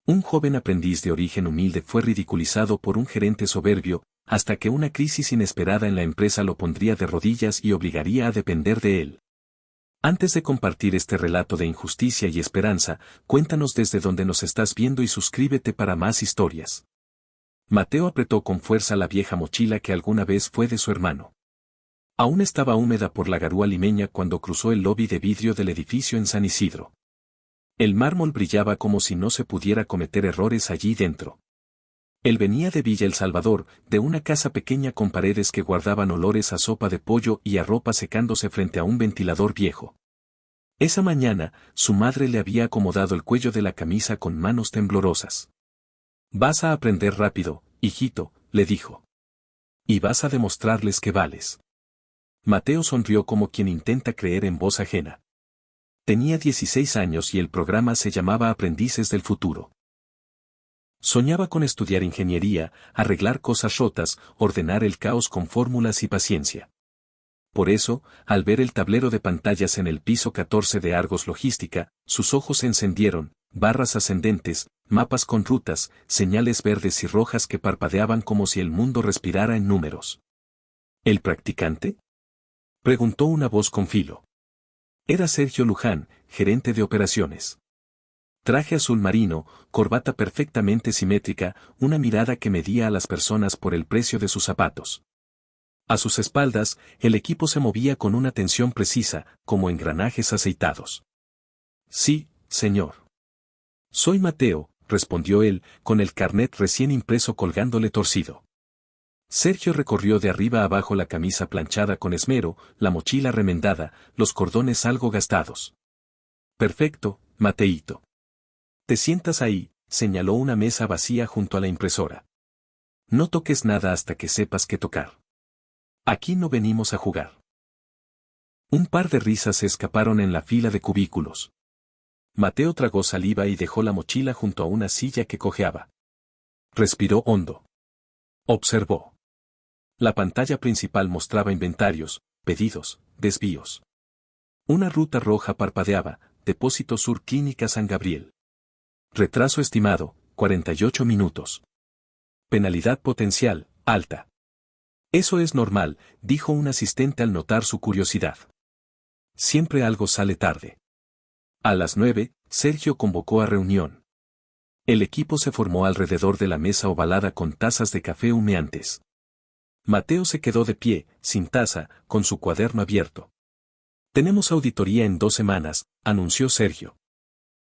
Un joven aprendiz de origen humilde fue ridiculizado por un gerente soberbio, hasta que una crisis inesperada en la empresa lo pondría de rodillas y obligaría a depender de él. Antes de compartir este relato de injusticia y esperanza, cuéntanos desde dónde nos estás viendo y suscríbete para más historias. Mateo apretó con fuerza la vieja mochila que alguna vez fue de su hermano. Aún estaba húmeda por la garúa limeña cuando cruzó el lobby de vidrio del edificio en San Isidro. El mármol brillaba como si no se pudiera cometer errores allí dentro. Él venía de Villa El Salvador, de una casa pequeña con paredes que guardaban olores a sopa de pollo y a ropa secándose frente a un ventilador viejo. Esa mañana, su madre le había acomodado el cuello de la camisa con manos temblorosas. «Vas a aprender rápido, hijito», le dijo. «Y vas a demostrarles que vales». Mateo sonrió como quien intenta creer en voz ajena. Tenía 16 años y el programa se llamaba Aprendices del Futuro. Soñaba con estudiar ingeniería, arreglar cosas rotas, ordenar el caos con fórmulas y paciencia. Por eso, al ver el tablero de pantallas en el piso 14 de Argos Logística, sus ojos se encendieron, barras ascendentes, mapas con rutas, señales verdes y rojas que parpadeaban como si el mundo respirara en números. ¿El practicante?, preguntó una voz con filo. Era Sergio Luján, gerente de operaciones. Traje azul marino, corbata perfectamente simétrica, una mirada que medía a las personas por el precio de sus zapatos. A sus espaldas, el equipo se movía con una tensión precisa, como engranajes aceitados. «Sí, señor». «Soy Mateo», respondió él, con el carnet recién impreso colgándole torcido. Sergio recorrió de arriba a abajo la camisa planchada con esmero, la mochila remendada, los cordones algo gastados. «Perfecto, Mateíto. Te sientas ahí», señaló una mesa vacía junto a la impresora. «No toques nada hasta que sepas qué tocar. Aquí no venimos a jugar». Un par de risas se escaparon en la fila de cubículos. Mateo tragó saliva y dejó la mochila junto a una silla que cojeaba. Respiró hondo. Observó. La pantalla principal mostraba inventarios, pedidos, desvíos. Una ruta roja parpadeaba, Depósito Sur Clínica San Gabriel. Retraso estimado, 48 minutos. Penalidad potencial, alta. «Eso es normal», dijo un asistente al notar su curiosidad. «Siempre algo sale tarde». A las 9, Sergio convocó a reunión. El equipo se formó alrededor de la mesa ovalada con tazas de café humeantes. Mateo se quedó de pie, sin taza, con su cuaderno abierto. «Tenemos auditoría en 2 semanas», anunció Sergio.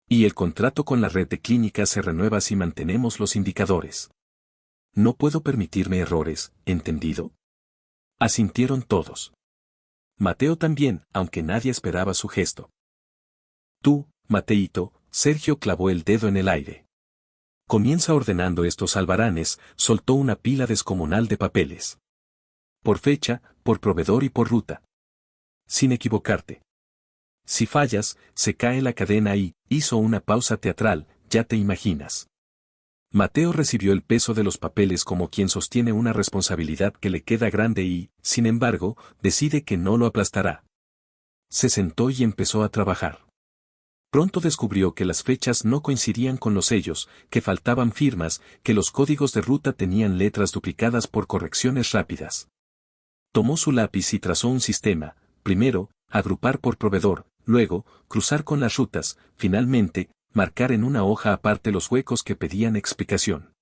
«Y el contrato con la red de clínicas se renueva si mantenemos los indicadores. No puedo permitirme errores, ¿entendido?». Asintieron todos. Mateo también, aunque nadie esperaba su gesto. «Tú, Mateíto», Sergio clavó el dedo en el aire. «Comienza ordenando estos albaranes», soltó una pila descomunal de papeles. «Por fecha, por proveedor y por ruta. Sin equivocarte. Si fallas, se cae la cadena y», hizo una pausa teatral, «ya te imaginas». Mateo recibió el peso de los papeles como quien sostiene una responsabilidad que le queda grande y, sin embargo, decide que no lo aplastará. Se sentó y empezó a trabajar. Pronto descubrió que las fechas no coincidían con los sellos, que faltaban firmas, que los códigos de ruta tenían letras duplicadas por correcciones rápidas. Tomó su lápiz y trazó un sistema: primero, agrupar por proveedor, luego, cruzar con las rutas, finalmente, marcar en una hoja aparte los huecos que pedían explicación.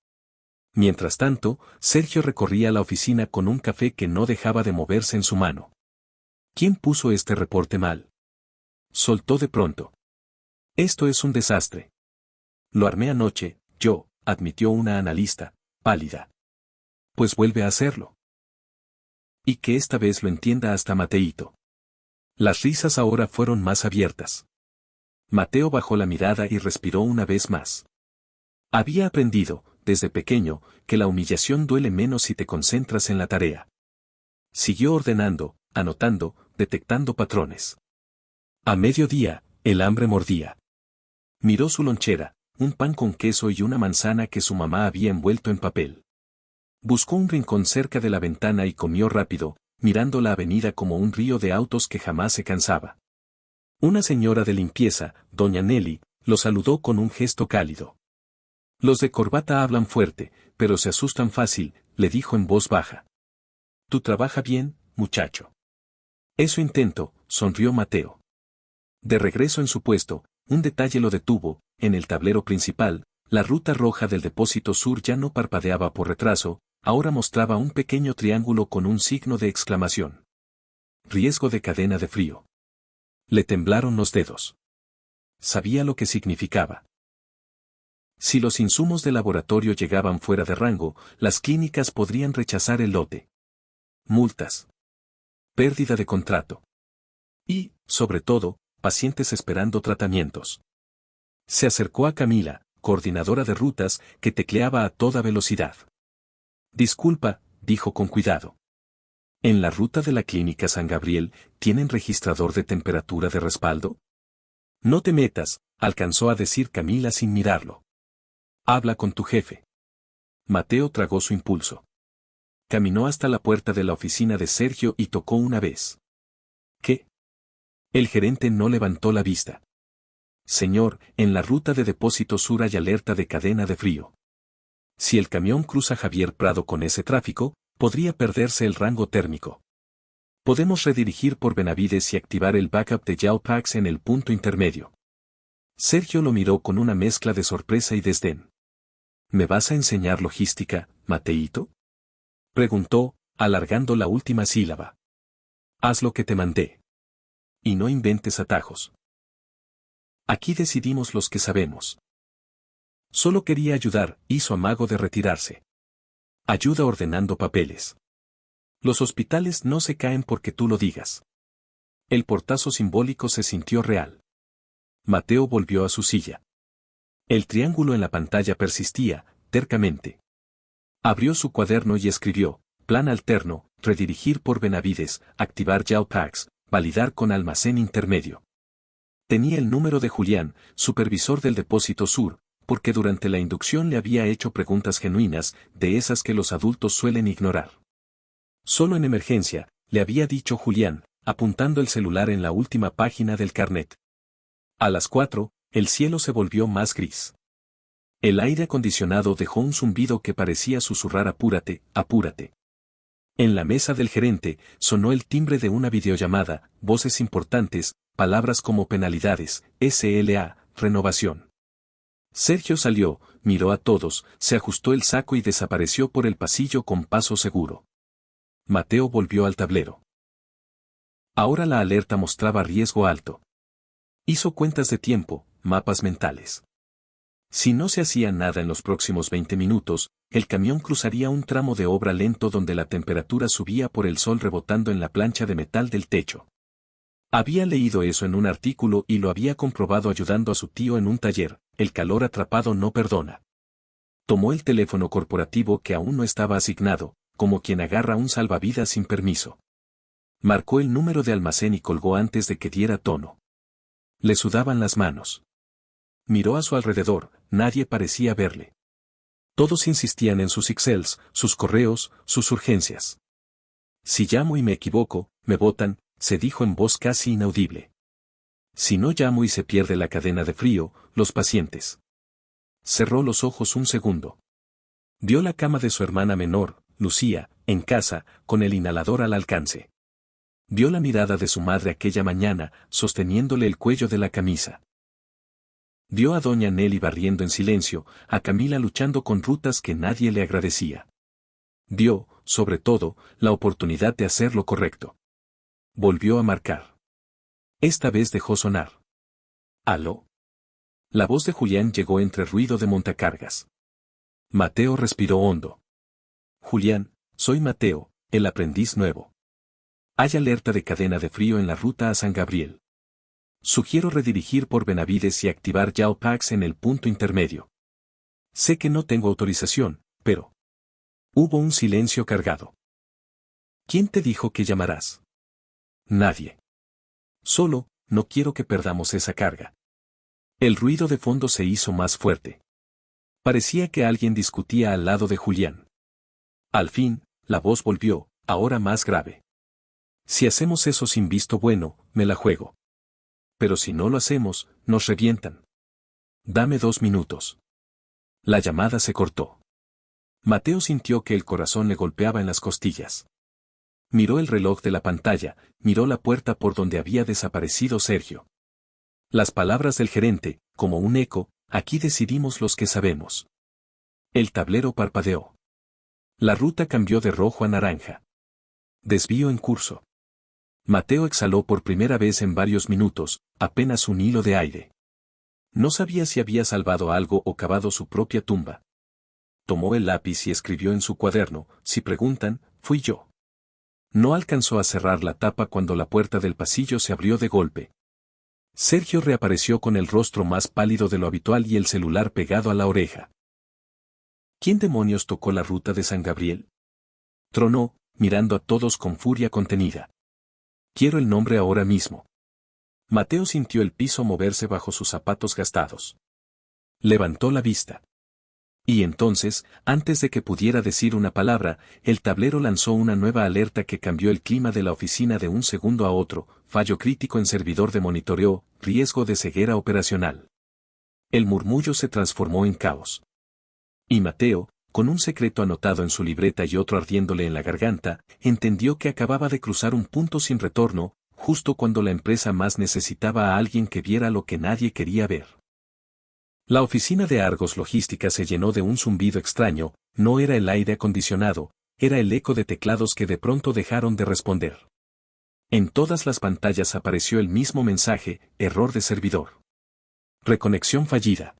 Mientras tanto, Sergio recorría la oficina con un café que no dejaba de moverse en su mano. «¿Quién puso este reporte mal?», soltó de pronto. «Esto es un desastre». «Lo armé anoche, yo», admitió una analista, pálida. «Pues vuelve a hacerlo. Y que esta vez lo entienda hasta Mateíto». Las risas ahora fueron más abiertas. Mateo bajó la mirada y respiró una vez más. Había aprendido, desde pequeño, que la humillación duele menos si te concentras en la tarea. Siguió ordenando, anotando, detectando patrones. A mediodía, el hambre mordía. Miró su lonchera, un pan con queso y una manzana que su mamá había envuelto en papel. Buscó un rincón cerca de la ventana y comió rápido, mirando la avenida como un río de autos que jamás se cansaba. Una señora de limpieza, doña Nelly, lo saludó con un gesto cálido. Los de corbata hablan fuerte, pero se asustan fácil, le dijo en voz baja. Tú trabaja bien, muchacho. Eso intento, sonrió Mateo. De regreso en su puesto, un detalle lo detuvo: en el tablero principal, la ruta roja del depósito sur ya no parpadeaba por retraso, ahora mostraba un pequeño triángulo con un signo de exclamación. Riesgo de cadena de frío. Le temblaron los dedos. Sabía lo que significaba. Si los insumos de laboratorio llegaban fuera de rango, las clínicas podrían rechazar el lote. Multas. Pérdida de contrato. Y, sobre todo, pacientes esperando tratamientos. Se acercó a Camila, coordinadora de rutas, que tecleaba a toda velocidad. Disculpa, dijo con cuidado. ¿En la ruta de la clínica San Gabriel tienen registrador de temperatura de respaldo? No te metas, alcanzó a decir Camila sin mirarlo. Habla con tu jefe. Mateo tragó su impulso. Caminó hasta la puerta de la oficina de Sergio y tocó una vez. ¿Qué? El gerente no levantó la vista. Señor, en la ruta de depósito sur hay alerta de cadena de frío. Si el camión cruza Javier Prado con ese tráfico, podría perderse el rango térmico. Podemos redirigir por Benavides y activar el backup de Yaupax en el punto intermedio. Sergio lo miró con una mezcla de sorpresa y desdén. ¿Me vas a enseñar logística, Mateíto? Preguntó, alargando la última sílaba. Haz lo que te mandé. Y no inventes atajos. Aquí decidimos los que sabemos. Solo quería ayudar, hizo amago de retirarse. Ayuda ordenando papeles. Los hospitales no se caen porque tú lo digas. El portazo simbólico se sintió real. Mateo volvió a su silla. El triángulo en la pantalla persistía, tercamente. Abrió su cuaderno y escribió: plan alterno, redirigir por Benavides, activar Yaupax, validar con almacén intermedio. Tenía el número de Julián, supervisor del depósito sur, porque durante la inducción le había hecho preguntas genuinas, de esas que los adultos suelen ignorar. Solo en emergencia, le había dicho Julián, apuntando el celular en la última página del carnet. A las 4, el cielo se volvió más gris. El aire acondicionado dejó un zumbido que parecía susurrar: apúrate, apúrate. En la mesa del gerente, sonó el timbre de una videollamada, voces importantes, palabras como penalidades, SLA, renovación. Sergio salió, miró a todos, se ajustó el saco y desapareció por el pasillo con paso seguro. Mateo volvió al tablero. Ahora la alerta mostraba riesgo alto. Hizo cuentas de tiempo, mapas mentales. Si no se hacía nada en los próximos 20 minutos, el camión cruzaría un tramo de obra lento donde la temperatura subía por el sol rebotando en la plancha de metal del techo. Había leído eso en un artículo y lo había comprobado ayudando a su tío en un taller: el calor atrapado no perdona. Tomó el teléfono corporativo que aún no estaba asignado, como quien agarra un salvavidas sin permiso. Marcó el número de almacén y colgó antes de que diera tono. Le sudaban las manos. Miró a su alrededor, nadie parecía verle. Todos insistían en sus Excels, sus correos, sus urgencias. Si llamo y me equivoco, me botan, se dijo en voz casi inaudible. Si no llamo y se pierde la cadena de frío, los pacientes. Cerró los ojos un segundo. Vio la cama de su hermana menor, Lucía, en casa, con el inhalador al alcance. Vio la mirada de su madre aquella mañana, sosteniéndole el cuello de la camisa. Vio a doña Nelly barriendo en silencio, a Camila luchando con rutas que nadie le agradecía. Vio, sobre todo, la oportunidad de hacer lo correcto. Volvió a marcar. Esta vez dejó sonar. ¿Aló? La voz de Julián llegó entre ruido de montacargas. Mateo respiró hondo. Julián, soy Mateo, el aprendiz nuevo. Hay alerta de cadena de frío en la ruta a San Gabriel. Sugiero redirigir por Benavides y activar Yaupax en el punto intermedio. Sé que no tengo autorización, pero... Hubo un silencio cargado. ¿Quién te dijo que llamarás? Nadie. Solo, no quiero que perdamos esa carga. El ruido de fondo se hizo más fuerte. Parecía que alguien discutía al lado de Julián. Al fin, la voz volvió, ahora más grave. Si hacemos eso sin visto bueno, me la juego. Pero si no lo hacemos, nos revientan. Dame 2 minutos. La llamada se cortó. Mateo sintió que el corazón le golpeaba en las costillas. Miró el reloj de la pantalla, miró la puerta por donde había desaparecido Sergio. Las palabras del gerente, como un eco, aquí decidimos los que sabemos. El tablero parpadeó. La ruta cambió de rojo a naranja. Desvío en curso. Mateo exhaló por primera vez en varios minutos, apenas un hilo de aire. No sabía si había salvado algo o cavado su propia tumba. Tomó el lápiz y escribió en su cuaderno: si preguntan, fui yo. No alcanzó a cerrar la tapa cuando la puerta del pasillo se abrió de golpe. Sergio reapareció con el rostro más pálido de lo habitual y el celular pegado a la oreja. ¿Quién demonios tocó la ruta de San Gabriel? Tronó, mirando a todos con furia contenida. Quiero el nombre ahora mismo. Mateo sintió el piso moverse bajo sus zapatos gastados. Levantó la vista. Y entonces, antes de que pudiera decir una palabra, el tablero lanzó una nueva alerta que cambió el clima de la oficina de un segundo a otro: fallo crítico en servidor de monitoreo, riesgo de ceguera operacional. El murmullo se transformó en caos. Y Mateo, con un secreto anotado en su libreta y otro ardiéndole en la garganta, entendió que acababa de cruzar un punto sin retorno, justo cuando la empresa más necesitaba a alguien que viera lo que nadie quería ver. La oficina de Argos Logística se llenó de un zumbido extraño. No era el aire acondicionado, era el eco de teclados que de pronto dejaron de responder. En todas las pantallas apareció el mismo mensaje: error de servidor. Reconexión fallida.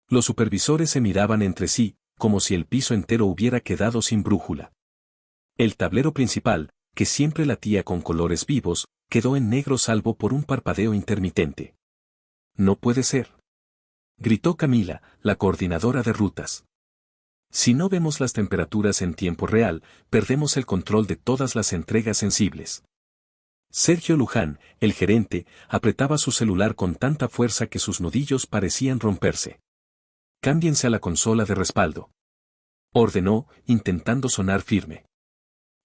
Los supervisores se miraban entre sí, como si el piso entero hubiera quedado sin brújula. El tablero principal, que siempre latía con colores vivos, quedó en negro salvo por un parpadeo intermitente. No puede ser, gritó Camila, la coordinadora de rutas. Si no vemos las temperaturas en tiempo real, perdemos el control de todas las entregas sensibles. Sergio Luján, el gerente, apretaba su celular con tanta fuerza que sus nudillos parecían romperse. Cámbiense a la consola de respaldo, ordenó, intentando sonar firme.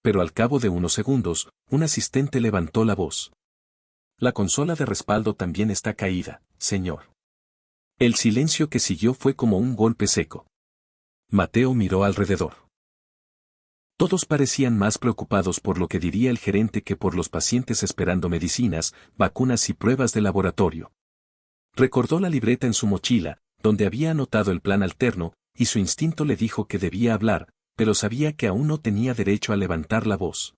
Pero al cabo de unos segundos, un asistente levantó la voz. La consola de respaldo también está caída, señor. El silencio que siguió fue como un golpe seco. Mateo miró alrededor. Todos parecían más preocupados por lo que diría el gerente que por los pacientes esperando medicinas, vacunas y pruebas de laboratorio. Recordó la libreta en su mochila, donde había anotado el plan alterno, y su instinto le dijo que debía hablar, pero sabía que aún no tenía derecho a levantar la voz.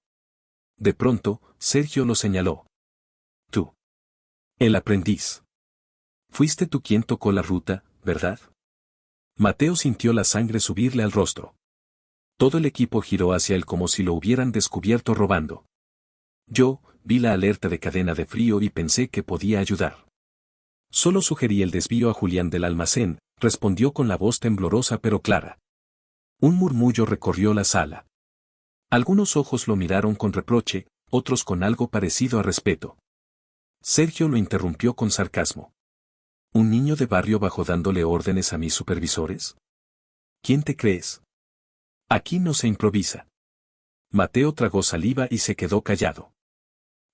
De pronto, Sergio lo señaló. Tú. El aprendiz. Fuiste tú quien tocó la ruta, ¿verdad? Mateo sintió la sangre subirle al rostro. Todo el equipo giró hacia él como si lo hubieran descubierto robando. Yo, vi la alerta de cadena de frío y pensé que podía ayudar. Solo sugerí el desvío a Julián del almacén, respondió con la voz temblorosa pero clara. Un murmullo recorrió la sala. Algunos ojos lo miraron con reproche, otros con algo parecido a respeto. Sergio lo interrumpió con sarcasmo. ¿Un niño de barrio bajo dándole órdenes a mis supervisores? ¿Quién te crees? Aquí no se improvisa. Mateo tragó saliva y se quedó callado.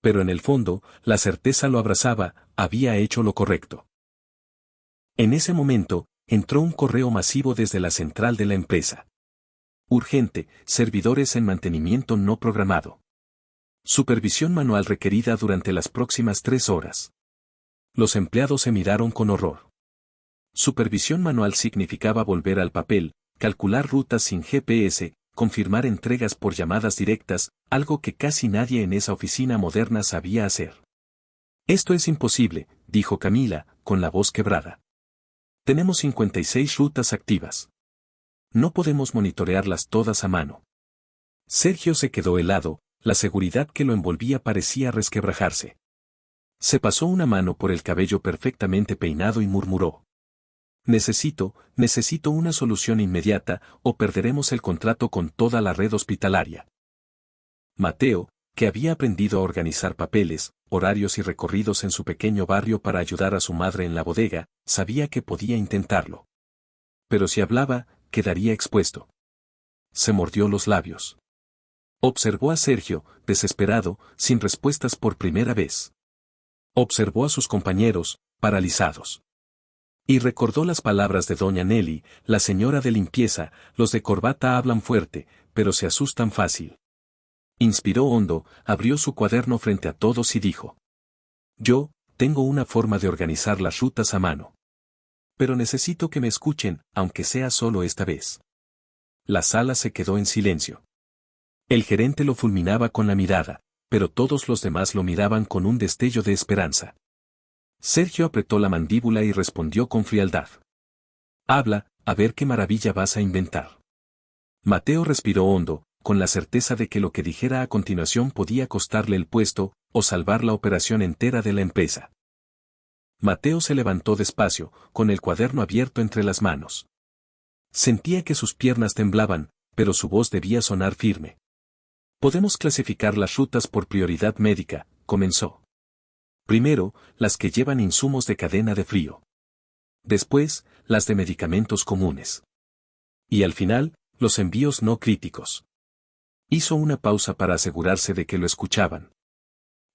Pero en el fondo, la certeza lo abrazaba: había hecho lo correcto. En ese momento, entró un correo masivo desde la central de la empresa. Urgente: servidores en mantenimiento no programado. Supervisión manual requerida durante las próximas 3 horas. Los empleados se miraron con horror. Supervisión manual significaba volver al papel, calcular rutas sin GPS, confirmar entregas por llamadas directas, algo que casi nadie en esa oficina moderna sabía hacer. Esto es imposible, dijo Camila, con la voz quebrada. Tenemos 56 rutas activas. No podemos monitorearlas todas a mano. Sergio se quedó helado, la seguridad que lo envolvía parecía resquebrajarse. Se pasó una mano por el cabello perfectamente peinado y murmuró. Necesito una solución inmediata, o perderemos el contrato con toda la red hospitalaria. Mateo, que había aprendido a organizar papeles, horarios y recorridos en su pequeño barrio para ayudar a su madre en la bodega, sabía que podía intentarlo. Pero si hablaba, quedaría expuesto. Se mordió los labios. Observó a Sergio, desesperado, sin respuestas por primera vez. Observó a sus compañeros, paralizados. Y recordó las palabras de doña Nelly, la señora de limpieza: los de corbata hablan fuerte, pero se asustan fácil. Inspiró hondo, abrió su cuaderno frente a todos y dijo: yo, tengo una forma de organizar las rutas a mano. Pero necesito que me escuchen, aunque sea solo esta vez. La sala se quedó en silencio. El gerente lo fulminaba con la mirada, pero todos los demás lo miraban con un destello de esperanza. Sergio apretó la mandíbula y respondió con frialdad: habla, a ver qué maravilla vas a inventar. Mateo respiró hondo, con la certeza de que lo que dijera a continuación podía costarle el puesto, o salvar la operación entera de la empresa. Mateo se levantó despacio, con el cuaderno abierto entre las manos. Sentía que sus piernas temblaban, pero su voz debía sonar firme. Podemos clasificar las rutas por prioridad médica, comenzó. Primero, las que llevan insumos de cadena de frío. Después, las de medicamentos comunes. Y al final, los envíos no críticos. Hizo una pausa para asegurarse de que lo escuchaban.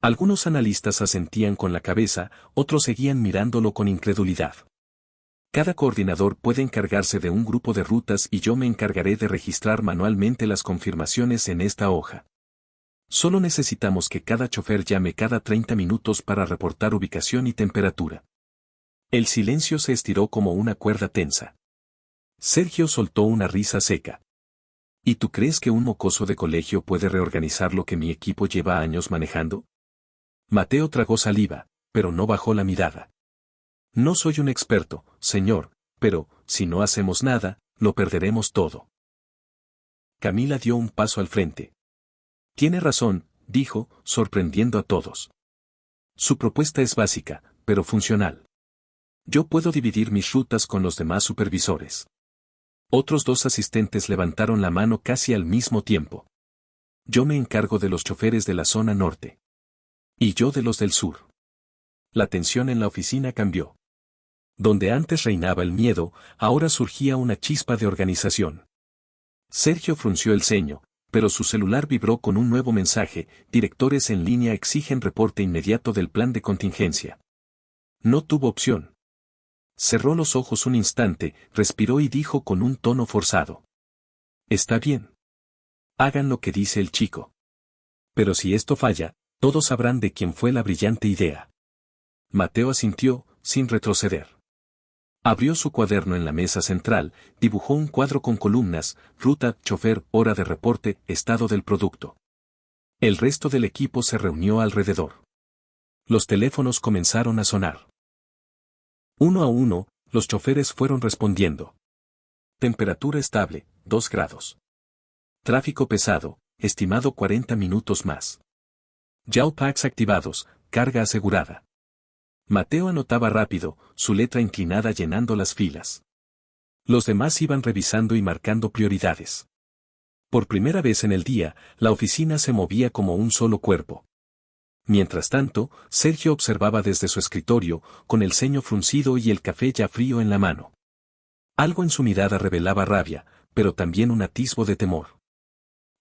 Algunos analistas asentían con la cabeza, otros seguían mirándolo con incredulidad. Cada coordinador puede encargarse de un grupo de rutas y yo me encargaré de registrar manualmente las confirmaciones en esta hoja. Solo necesitamos que cada chofer llame cada 30 minutos para reportar ubicación y temperatura. El silencio se estiró como una cuerda tensa. Sergio soltó una risa seca. ¿Y tú crees que un mocoso de colegio puede reorganizar lo que mi equipo lleva años manejando? Mateo tragó saliva, pero no bajó la mirada. No soy un experto, señor, pero, si no hacemos nada, lo perderemos todo. Camila dio un paso al frente. Tiene razón, dijo, sorprendiendo a todos. Su propuesta es básica, pero funcional. Yo puedo dividir mis rutas con los demás supervisores. Otros dos asistentes levantaron la mano casi al mismo tiempo. Yo me encargo de los choferes de la zona norte. Y yo de los del sur. La tensión en la oficina cambió. Donde antes reinaba el miedo, ahora surgía una chispa de organización. Sergio frunció el ceño, pero su celular vibró con un nuevo mensaje: directores en línea exigen reporte inmediato del plan de contingencia. No tuvo opción. Cerró los ojos un instante, respiró y dijo con un tono forzado: está bien. Hagan lo que dice el chico. Pero si esto falla, todos sabrán de quién fue la brillante idea. Mateo asintió, sin retroceder. Abrió su cuaderno en la mesa central, dibujó un cuadro con columnas: ruta, chofer, hora de reporte, estado del producto. El resto del equipo se reunió alrededor. Los teléfonos comenzaron a sonar. Uno a uno, los choferes fueron respondiendo. Temperatura estable, 2 grados. Tráfico pesado, estimado 40 minutos más. Jawpacks activados, carga asegurada. Mateo anotaba rápido, su letra inclinada llenando las filas. Los demás iban revisando y marcando prioridades. Por primera vez en el día, la oficina se movía como un solo cuerpo. Mientras tanto, Sergio observaba desde su escritorio, con el ceño fruncido y el café ya frío en la mano. Algo en su mirada revelaba rabia, pero también un atisbo de temor.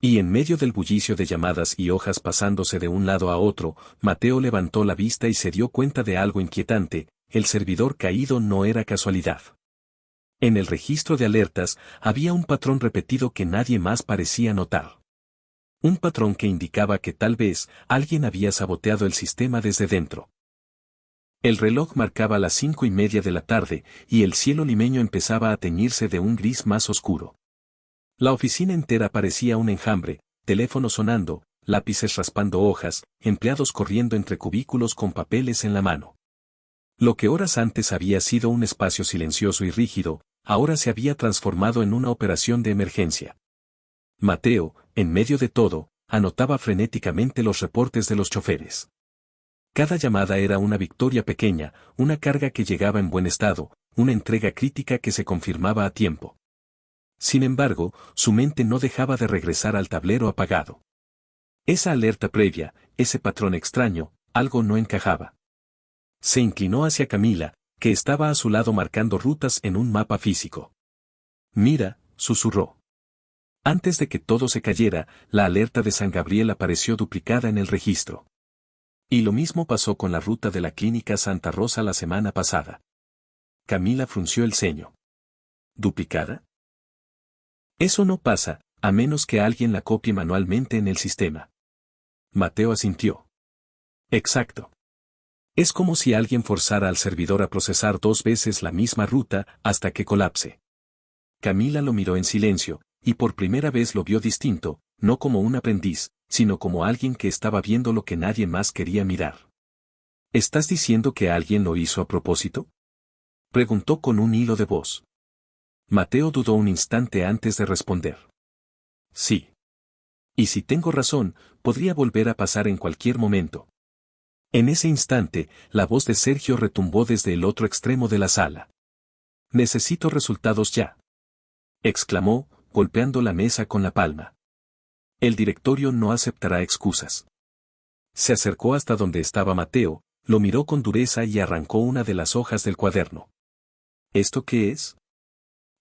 Y en medio del bullicio de llamadas y hojas pasándose de un lado a otro, Mateo levantó la vista y se dio cuenta de algo inquietante: el servidor caído no era casualidad. En el registro de alertas, había un patrón repetido que nadie más parecía notar. Un patrón que indicaba que tal vez alguien había saboteado el sistema desde dentro. El reloj marcaba las 5:30 de la tarde, y el cielo limeño empezaba a teñirse de un gris más oscuro. La oficina entera parecía un enjambre: teléfono sonando, lápices raspando hojas, empleados corriendo entre cubículos con papeles en la mano. Lo que horas antes había sido un espacio silencioso y rígido, ahora se había transformado en una operación de emergencia. Mateo, en medio de todo, anotaba frenéticamente los reportes de los choferes. Cada llamada era una victoria pequeña, una carga que llegaba en buen estado, una entrega crítica que se confirmaba a tiempo. Sin embargo, su mente no dejaba de regresar al tablero apagado. Esa alerta previa, ese patrón extraño, algo no encajaba. Se inclinó hacia Camila, que estaba a su lado marcando rutas en un mapa físico. Mira, susurró. Antes de que todo se cayera, la alerta de San Gabriel apareció duplicada en el registro. Y lo mismo pasó con la ruta de la Clínica Santa Rosa la semana pasada. Camila frunció el ceño. ¿Duplicada? Eso no pasa, a menos que alguien la copie manualmente en el sistema. Mateo asintió. Exacto. Es como si alguien forzara al servidor a procesar 2 veces la misma ruta hasta que colapse. Camila lo miró en silencio, y por primera vez lo vio distinto, no como un aprendiz, sino como alguien que estaba viendo lo que nadie más quería mirar. ¿Estás diciendo que alguien lo hizo a propósito? Preguntó con un hilo de voz. Mateo dudó un instante antes de responder. Sí. Y si tengo razón, podría volver a pasar en cualquier momento. En ese instante, la voz de Sergio retumbó desde el otro extremo de la sala. Necesito resultados ya. Exclamó, golpeando la mesa con la palma. El directorio no aceptará excusas. Se acercó hasta donde estaba Mateo, lo miró con dureza y arrancó una de las hojas del cuaderno. ¿Esto qué es?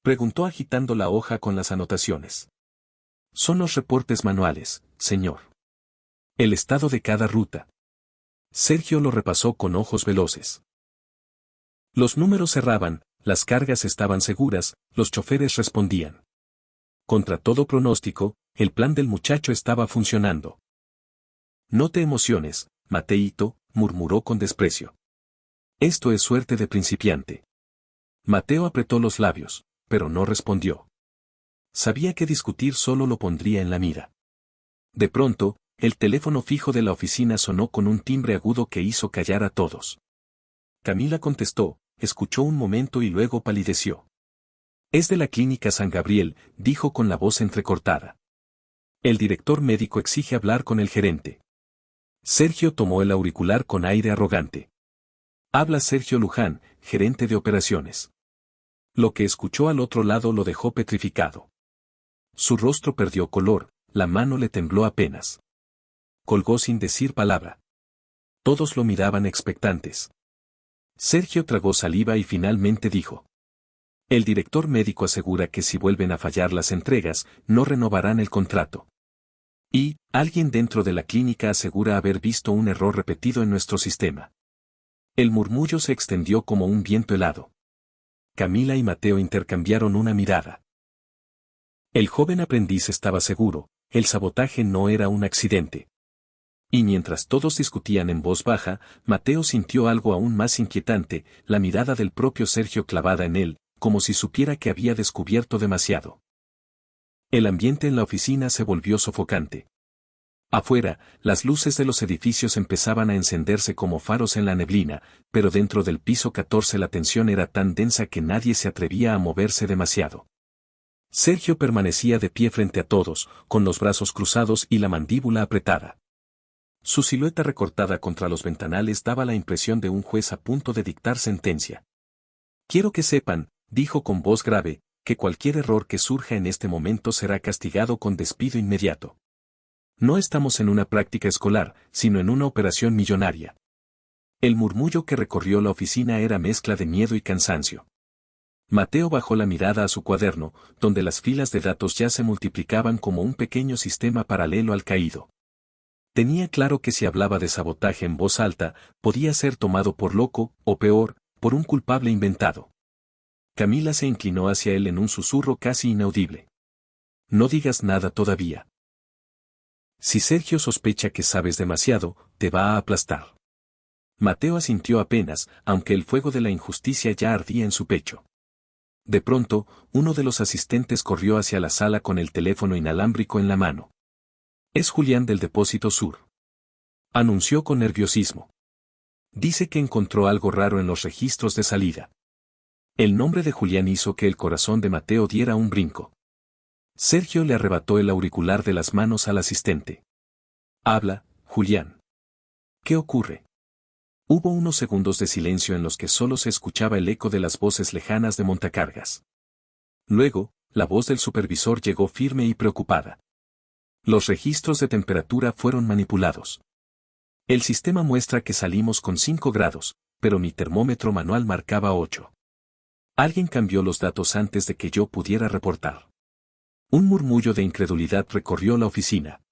Preguntó agitando la hoja con las anotaciones. Son los reportes manuales, señor. El estado de cada ruta. Sergio lo repasó con ojos veloces. Los números cerraban, las cargas estaban seguras, los choferes respondían. Contra todo pronóstico, el plan del muchacho estaba funcionando. No te emociones, Mateito, murmuró con desprecio. Esto es suerte de principiante. Mateo apretó los labios, pero no respondió. Sabía que discutir solo lo pondría en la mira. De pronto, el teléfono fijo de la oficina sonó con un timbre agudo que hizo callar a todos. Camila contestó, escuchó un momento y luego palideció. Es de la clínica San Gabriel, dijo con la voz entrecortada. El director médico exige hablar con el gerente. Sergio tomó el auricular con aire arrogante. Habla Sergio Luján, gerente de operaciones. Lo que escuchó al otro lado lo dejó petrificado. Su rostro perdió color, la mano le tembló apenas. Colgó sin decir palabra. Todos lo miraban expectantes. Sergio tragó saliva y finalmente dijo. El director médico asegura que si vuelven a fallar las entregas, no renovarán el contrato. Y, alguien dentro de la clínica asegura haber visto un error repetido en nuestro sistema. El murmullo se extendió como un viento helado. Camila y Mateo intercambiaron una mirada. El joven aprendiz estaba seguro, el sabotaje no era un accidente. Y mientras todos discutían en voz baja, Mateo sintió algo aún más inquietante, la mirada del propio Sergio clavada en él, como si supiera que había descubierto demasiado. El ambiente en la oficina se volvió sofocante. Afuera, las luces de los edificios empezaban a encenderse como faros en la neblina, pero dentro del piso 14 la tensión era tan densa que nadie se atrevía a moverse demasiado. Sergio permanecía de pie frente a todos, con los brazos cruzados y la mandíbula apretada. Su silueta recortada contra los ventanales daba la impresión de un juez a punto de dictar sentencia. Quiero que sepan, dijo con voz grave, que cualquier error que surja en este momento será castigado con despido inmediato. No estamos en una práctica escolar, sino en una operación millonaria. El murmullo que recorrió la oficina era mezcla de miedo y cansancio. Mateo bajó la mirada a su cuaderno, donde las filas de datos ya se multiplicaban como un pequeño sistema paralelo al caído. Tenía claro que si hablaba de sabotaje en voz alta, podía ser tomado por loco, o peor, por un culpable inventado. Camila se inclinó hacia él en un susurro casi inaudible. No digas nada todavía. Si Sergio sospecha que sabes demasiado, te va a aplastar. Mateo asintió apenas, aunque el fuego de la injusticia ya ardía en su pecho. De pronto, uno de los asistentes corrió hacia la sala con el teléfono inalámbrico en la mano. Es Julián del Depósito Sur. Anunció con nerviosismo. Dice que encontró algo raro en los registros de salida. El nombre de Julián hizo que el corazón de Mateo diera un brinco. Sergio le arrebató el auricular de las manos al asistente. Habla, Julián. ¿Qué ocurre? Hubo unos segundos de silencio en los que solo se escuchaba el eco de las voces lejanas de montacargas. Luego, la voz del supervisor llegó firme y preocupada. Los registros de temperatura fueron manipulados. El sistema muestra que salimos con 5 grados, pero mi termómetro manual marcaba 8. Alguien cambió los datos antes de que yo pudiera reportar. Un murmullo de incredulidad recorrió la oficina.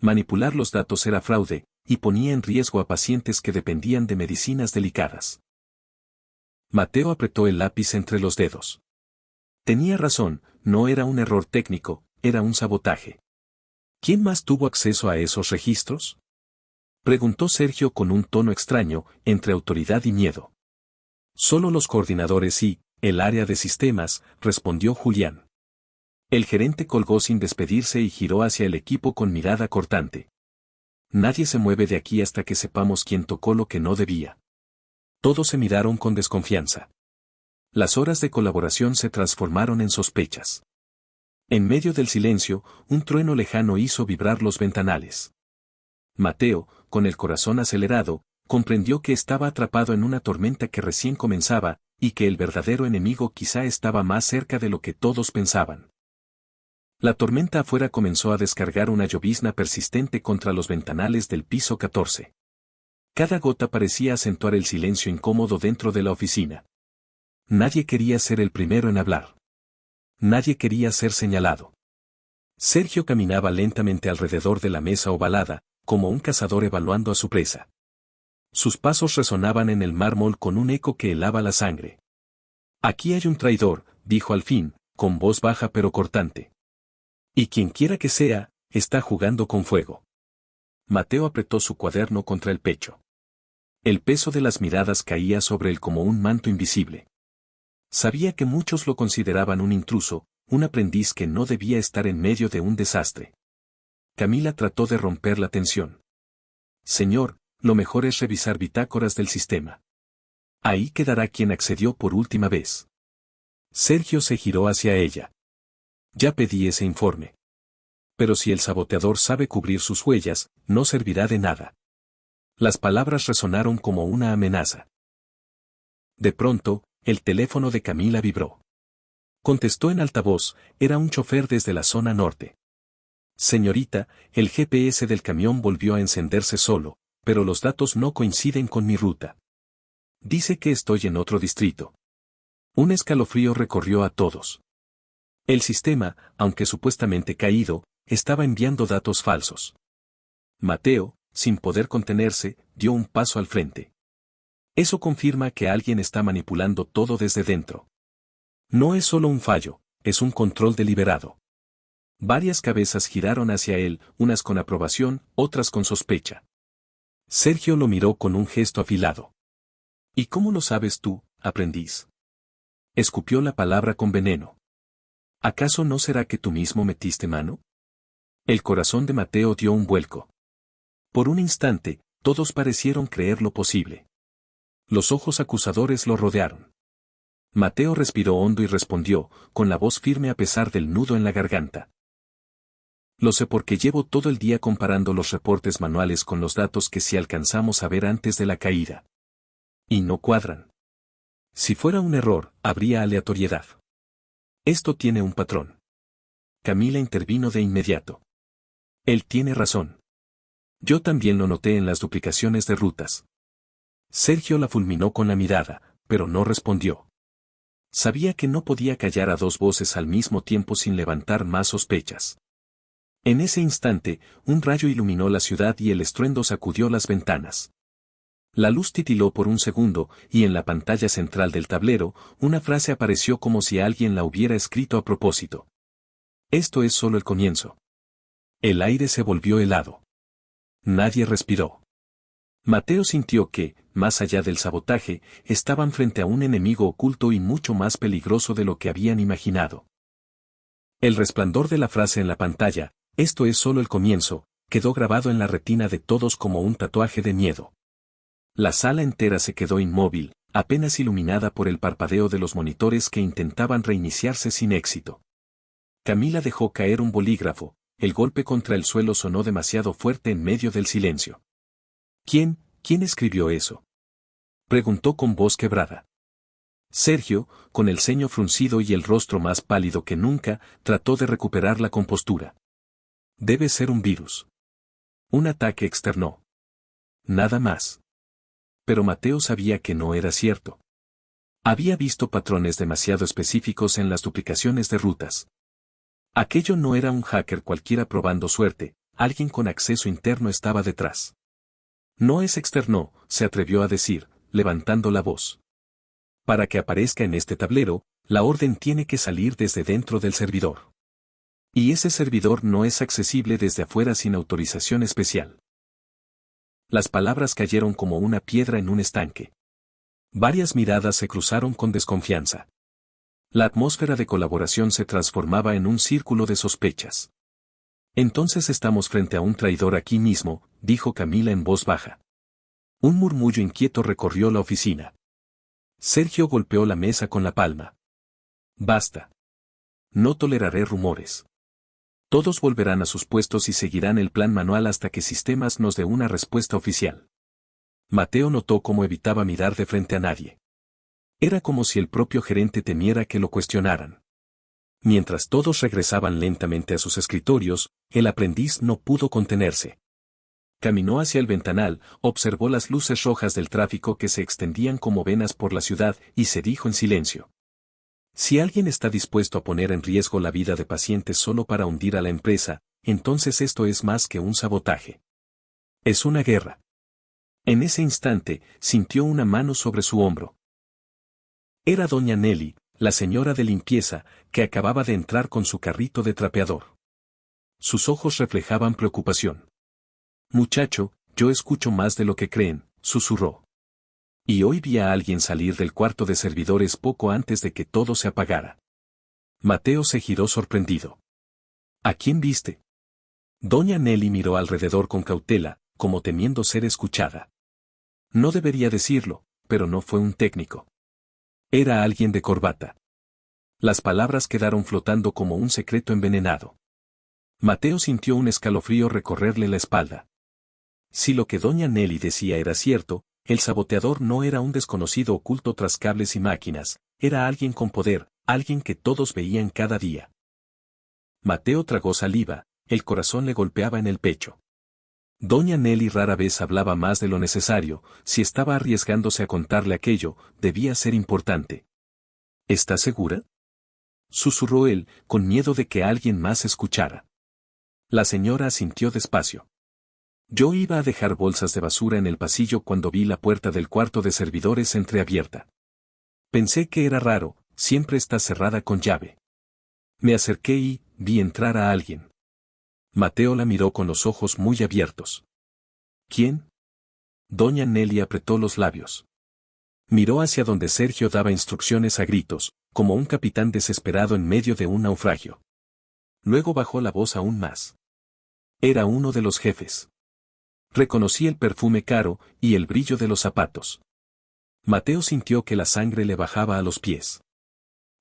Manipular los datos era fraude, y ponía en riesgo a pacientes que dependían de medicinas delicadas. Mateo apretó el lápiz entre los dedos. Tenía razón, no era un error técnico, era un sabotaje. ¿Quién más tuvo acceso a esos registros? Preguntó Sergio con un tono extraño, entre autoridad y miedo. Solo los coordinadores y, el área de sistemas, respondió Julián. El gerente colgó sin despedirse y giró hacia el equipo con mirada cortante. Nadie se mueve de aquí hasta que sepamos quién tocó lo que no debía. Todos se miraron con desconfianza. Las horas de colaboración se transformaron en sospechas. En medio del silencio, un trueno lejano hizo vibrar los ventanales. Mateo, con el corazón acelerado, comprendió que estaba atrapado en una tormenta que recién comenzaba, y que el verdadero enemigo quizá estaba más cerca de lo que todos pensaban. La tormenta afuera comenzó a descargar una llovizna persistente contra los ventanales del piso 14. Cada gota parecía acentuar el silencio incómodo dentro de la oficina. Nadie quería ser el primero en hablar. Nadie quería ser señalado. Sergio caminaba lentamente alrededor de la mesa ovalada, como un cazador evaluando a su presa. Sus pasos resonaban en el mármol con un eco que helaba la sangre. Aquí hay un traidor, dijo al fin, con voz baja pero cortante. Y quien quiera que sea, está jugando con fuego. Mateo apretó su cuaderno contra el pecho. El peso de las miradas caía sobre él como un manto invisible. Sabía que muchos lo consideraban un intruso, un aprendiz que no debía estar en medio de un desastre. Camila trató de romper la tensión. Señor, lo mejor es revisar bitácoras del sistema. Ahí quedará quien accedió por última vez. Sergio se giró hacia ella. Ya pedí ese informe. Pero si el saboteador sabe cubrir sus huellas, no servirá de nada. Las palabras resonaron como una amenaza. De pronto, el teléfono de Camila vibró. Contestó en altavoz, era un chofer desde la zona norte. Señorita, el GPS del camión volvió a encenderse solo, pero los datos no coinciden con mi ruta. Dice que estoy en otro distrito. Un escalofrío recorrió a todos. El sistema, aunque supuestamente caído, estaba enviando datos falsos. Mateo, sin poder contenerse, dio un paso al frente. Eso confirma que alguien está manipulando todo desde dentro. No es solo un fallo, es un control deliberado. Varias cabezas giraron hacia él, unas con aprobación, otras con sospecha. Sergio lo miró con un gesto afilado. ¿Y cómo lo sabes tú, aprendiz? Escupió la palabra con veneno. ¿Acaso no será que tú mismo metiste mano? El corazón de Mateo dio un vuelco. Por un instante, todos parecieron creer lo posible. Los ojos acusadores lo rodearon. Mateo respiró hondo y respondió, con la voz firme a pesar del nudo en la garganta. Lo sé porque llevo todo el día comparando los reportes manuales con los datos que sí alcanzamos a ver antes de la caída. Y no cuadran. Si fuera un error, habría aleatoriedad. Esto tiene un patrón. Camila intervino de inmediato. Él tiene razón. Yo también lo noté en las duplicaciones de rutas. Sergio la fulminó con la mirada, pero no respondió. Sabía que no podía callar a dos voces al mismo tiempo sin levantar más sospechas. En ese instante, un rayo iluminó la ciudad y el estruendo sacudió las ventanas. La luz titiló por un segundo, y en la pantalla central del tablero, una frase apareció como si alguien la hubiera escrito a propósito. Esto es solo el comienzo. El aire se volvió helado. Nadie respiró. Mateo sintió que, más allá del sabotaje, estaban frente a un enemigo oculto y mucho más peligroso de lo que habían imaginado. El resplandor de la frase en la pantalla, esto es solo el comienzo, quedó grabado en la retina de todos como un tatuaje de miedo. La sala entera se quedó inmóvil, apenas iluminada por el parpadeo de los monitores que intentaban reiniciarse sin éxito. Camila dejó caer un bolígrafo, el golpe contra el suelo sonó demasiado fuerte en medio del silencio. ¿Quién escribió eso? Preguntó con voz quebrada. Sergio, con el ceño fruncido y el rostro más pálido que nunca, trató de recuperar la compostura. Debe ser un virus. Un ataque externo. Nada más. Pero Mateo sabía que no era cierto. Había visto patrones demasiado específicos en las duplicaciones de rutas. Aquello no era un hacker cualquiera probando suerte, alguien con acceso interno estaba detrás. No es externo, se atrevió a decir, levantando la voz. Para que aparezca en este tablero, la orden tiene que salir desde dentro del servidor. Y ese servidor no es accesible desde afuera sin autorización especial. Las palabras cayeron como una piedra en un estanque. Varias miradas se cruzaron con desconfianza. La atmósfera de colaboración se transformaba en un círculo de sospechas. Entonces estamos frente a un traidor aquí mismo, dijo Camila en voz baja. Un murmullo inquieto recorrió la oficina. Sergio golpeó la mesa con la palma. Basta. No toleraré rumores. Todos volverán a sus puestos y seguirán el plan manual hasta que Sistemas nos dé una respuesta oficial. Mateo notó cómo evitaba mirar de frente a nadie. Era como si el propio gerente temiera que lo cuestionaran. Mientras todos regresaban lentamente a sus escritorios, el aprendiz no pudo contenerse. Caminó hacia el ventanal, observó las luces rojas del tráfico que se extendían como venas por la ciudad y se dijo en silencio. Si alguien está dispuesto a poner en riesgo la vida de pacientes solo para hundir a la empresa, entonces esto es más que un sabotaje. Es una guerra. En ese instante, sintió una mano sobre su hombro. Era doña Nelly, la señora de limpieza, que acababa de entrar con su carrito de trapeador. Sus ojos reflejaban preocupación. Muchacho, yo escucho más de lo que creen, susurró. Y hoy vi a alguien salir del cuarto de servidores poco antes de que todo se apagara. Mateo se giró sorprendido. ¿A quién viste? Doña Nelly miró alrededor con cautela, como temiendo ser escuchada. No debería decirlo, pero no fue un técnico. Era alguien de corbata. Las palabras quedaron flotando como un secreto envenenado. Mateo sintió un escalofrío recorrerle la espalda. Si lo que doña Nelly decía era cierto, el saboteador no era un desconocido oculto tras cables y máquinas, era alguien con poder, alguien que todos veían cada día. Mateo tragó saliva, el corazón le golpeaba en el pecho. Doña Nelly rara vez hablaba más de lo necesario, si estaba arriesgándose a contarle aquello, debía ser importante. ¿Está segura? Susurró él, con miedo de que alguien más escuchara. La señora asintió despacio. Yo iba a dejar bolsas de basura en el pasillo cuando vi la puerta del cuarto de servidores entreabierta. Pensé que era raro, siempre está cerrada con llave. Me acerqué y vi entrar a alguien. Mateo la miró con los ojos muy abiertos. ¿Quién? Doña Nelly apretó los labios. Miró hacia donde Sergio daba instrucciones a gritos, como un capitán desesperado en medio de un naufragio. Luego bajó la voz aún más. Era uno de los jefes. Reconocí el perfume caro y el brillo de los zapatos. Mateo sintió que la sangre le bajaba a los pies.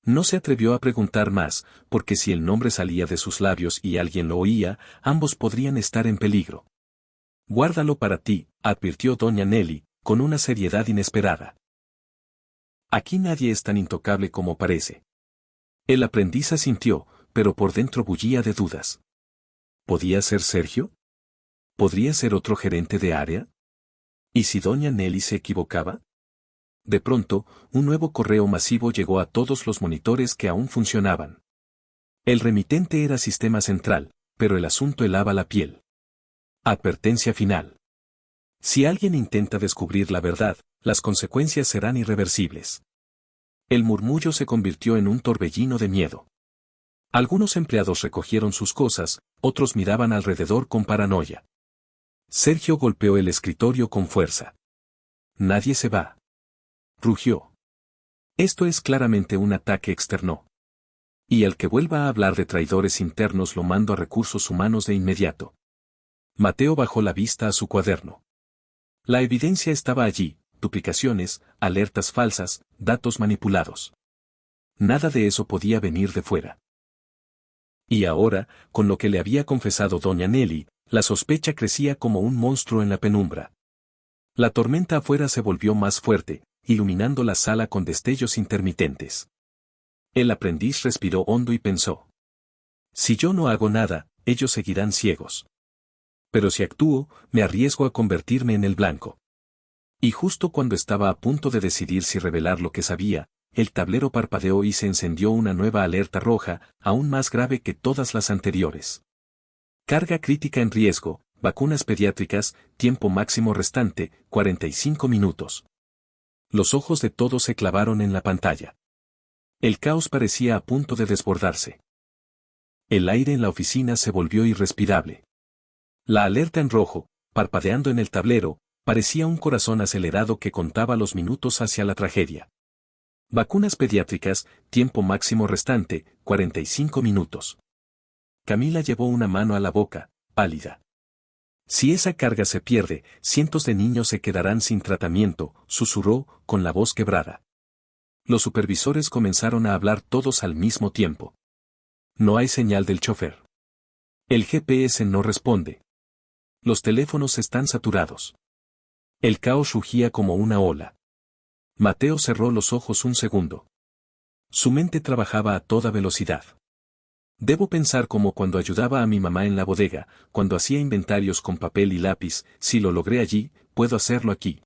No se atrevió a preguntar más, porque si el nombre salía de sus labios y alguien lo oía, ambos podrían estar en peligro. Guárdalo para ti, advirtió doña Nelly, con una seriedad inesperada. Aquí nadie es tan intocable como parece. El aprendiz asintió, pero por dentro bullía de dudas. ¿Podía ser Sergio? ¿Podría ser otro gerente de área? ¿Y si doña Nelly se equivocaba? De pronto, un nuevo correo masivo llegó a todos los monitores que aún funcionaban. El remitente era Sistema Central, pero el asunto helaba la piel. Advertencia final. Si alguien intenta descubrir la verdad, las consecuencias serán irreversibles. El murmullo se convirtió en un torbellino de miedo. Algunos empleados recogieron sus cosas, otros miraban alrededor con paranoia. Sergio golpeó el escritorio con fuerza. Nadie se va. Rugió. Esto es claramente un ataque externo. Y al que vuelva a hablar de traidores internos lo mando a recursos humanos de inmediato. Mateo bajó la vista a su cuaderno. La evidencia estaba allí, duplicaciones, alertas falsas, datos manipulados. Nada de eso podía venir de fuera. Y ahora, con lo que le había confesado doña Nelly, la sospecha crecía como un monstruo en la penumbra. La tormenta afuera se volvió más fuerte, iluminando la sala con destellos intermitentes. El aprendiz respiró hondo y pensó. Si yo no hago nada, ellos seguirán ciegos. Pero si actúo, me arriesgo a convertirme en el blanco. Y justo cuando estaba a punto de decidir si revelar lo que sabía, el tablero parpadeó y se encendió una nueva alerta roja, aún más grave que todas las anteriores. Carga crítica en riesgo, vacunas pediátricas, tiempo máximo restante, 45 minutos. Los ojos de todos se clavaron en la pantalla. El caos parecía a punto de desbordarse. El aire en la oficina se volvió irrespirable. La alerta en rojo, parpadeando en el tablero, parecía un corazón acelerado que contaba los minutos hacia la tragedia. Vacunas pediátricas, tiempo máximo restante, 45 minutos. Camila llevó una mano a la boca, pálida. Si esa carga se pierde, cientos de niños se quedarán sin tratamiento, susurró, con la voz quebrada. Los supervisores comenzaron a hablar todos al mismo tiempo. No hay señal del chofer. El GPS no responde. Los teléfonos están saturados. El caos rugía como una ola. Mateo cerró los ojos un segundo. Su mente trabajaba a toda velocidad. Debo pensar como cuando ayudaba a mi mamá en la bodega, cuando hacía inventarios con papel y lápiz, si lo logré allí, puedo hacerlo aquí.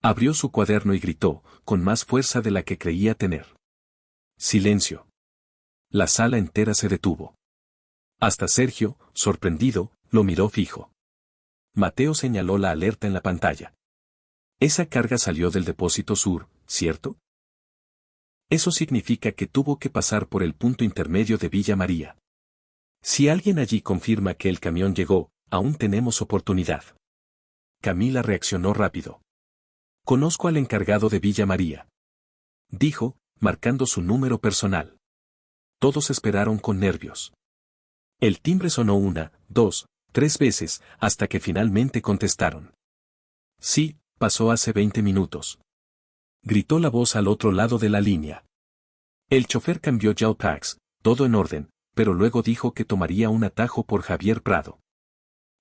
Abrió su cuaderno y gritó, con más fuerza de la que creía tener. Silencio. La sala entera se detuvo. Hasta Sergio, sorprendido, lo miró fijo. Mateo señaló la alerta en la pantalla. Esa carga salió del depósito sur, ¿cierto? Eso significa que tuvo que pasar por el punto intermedio de Villa María. Si alguien allí confirma que el camión llegó, aún tenemos oportunidad. Camila reaccionó rápido. Conozco al encargado de Villa María. Dijo, marcando su número personal. Todos esperaron con nervios. El timbre sonó 1, 2, 3 veces, hasta que finalmente contestaron. Sí, pasó hace 20 minutos. Gritó la voz al otro lado de la línea. El chofer cambió ya Pax, todo en orden, pero luego dijo que tomaría un atajo por Javier Prado.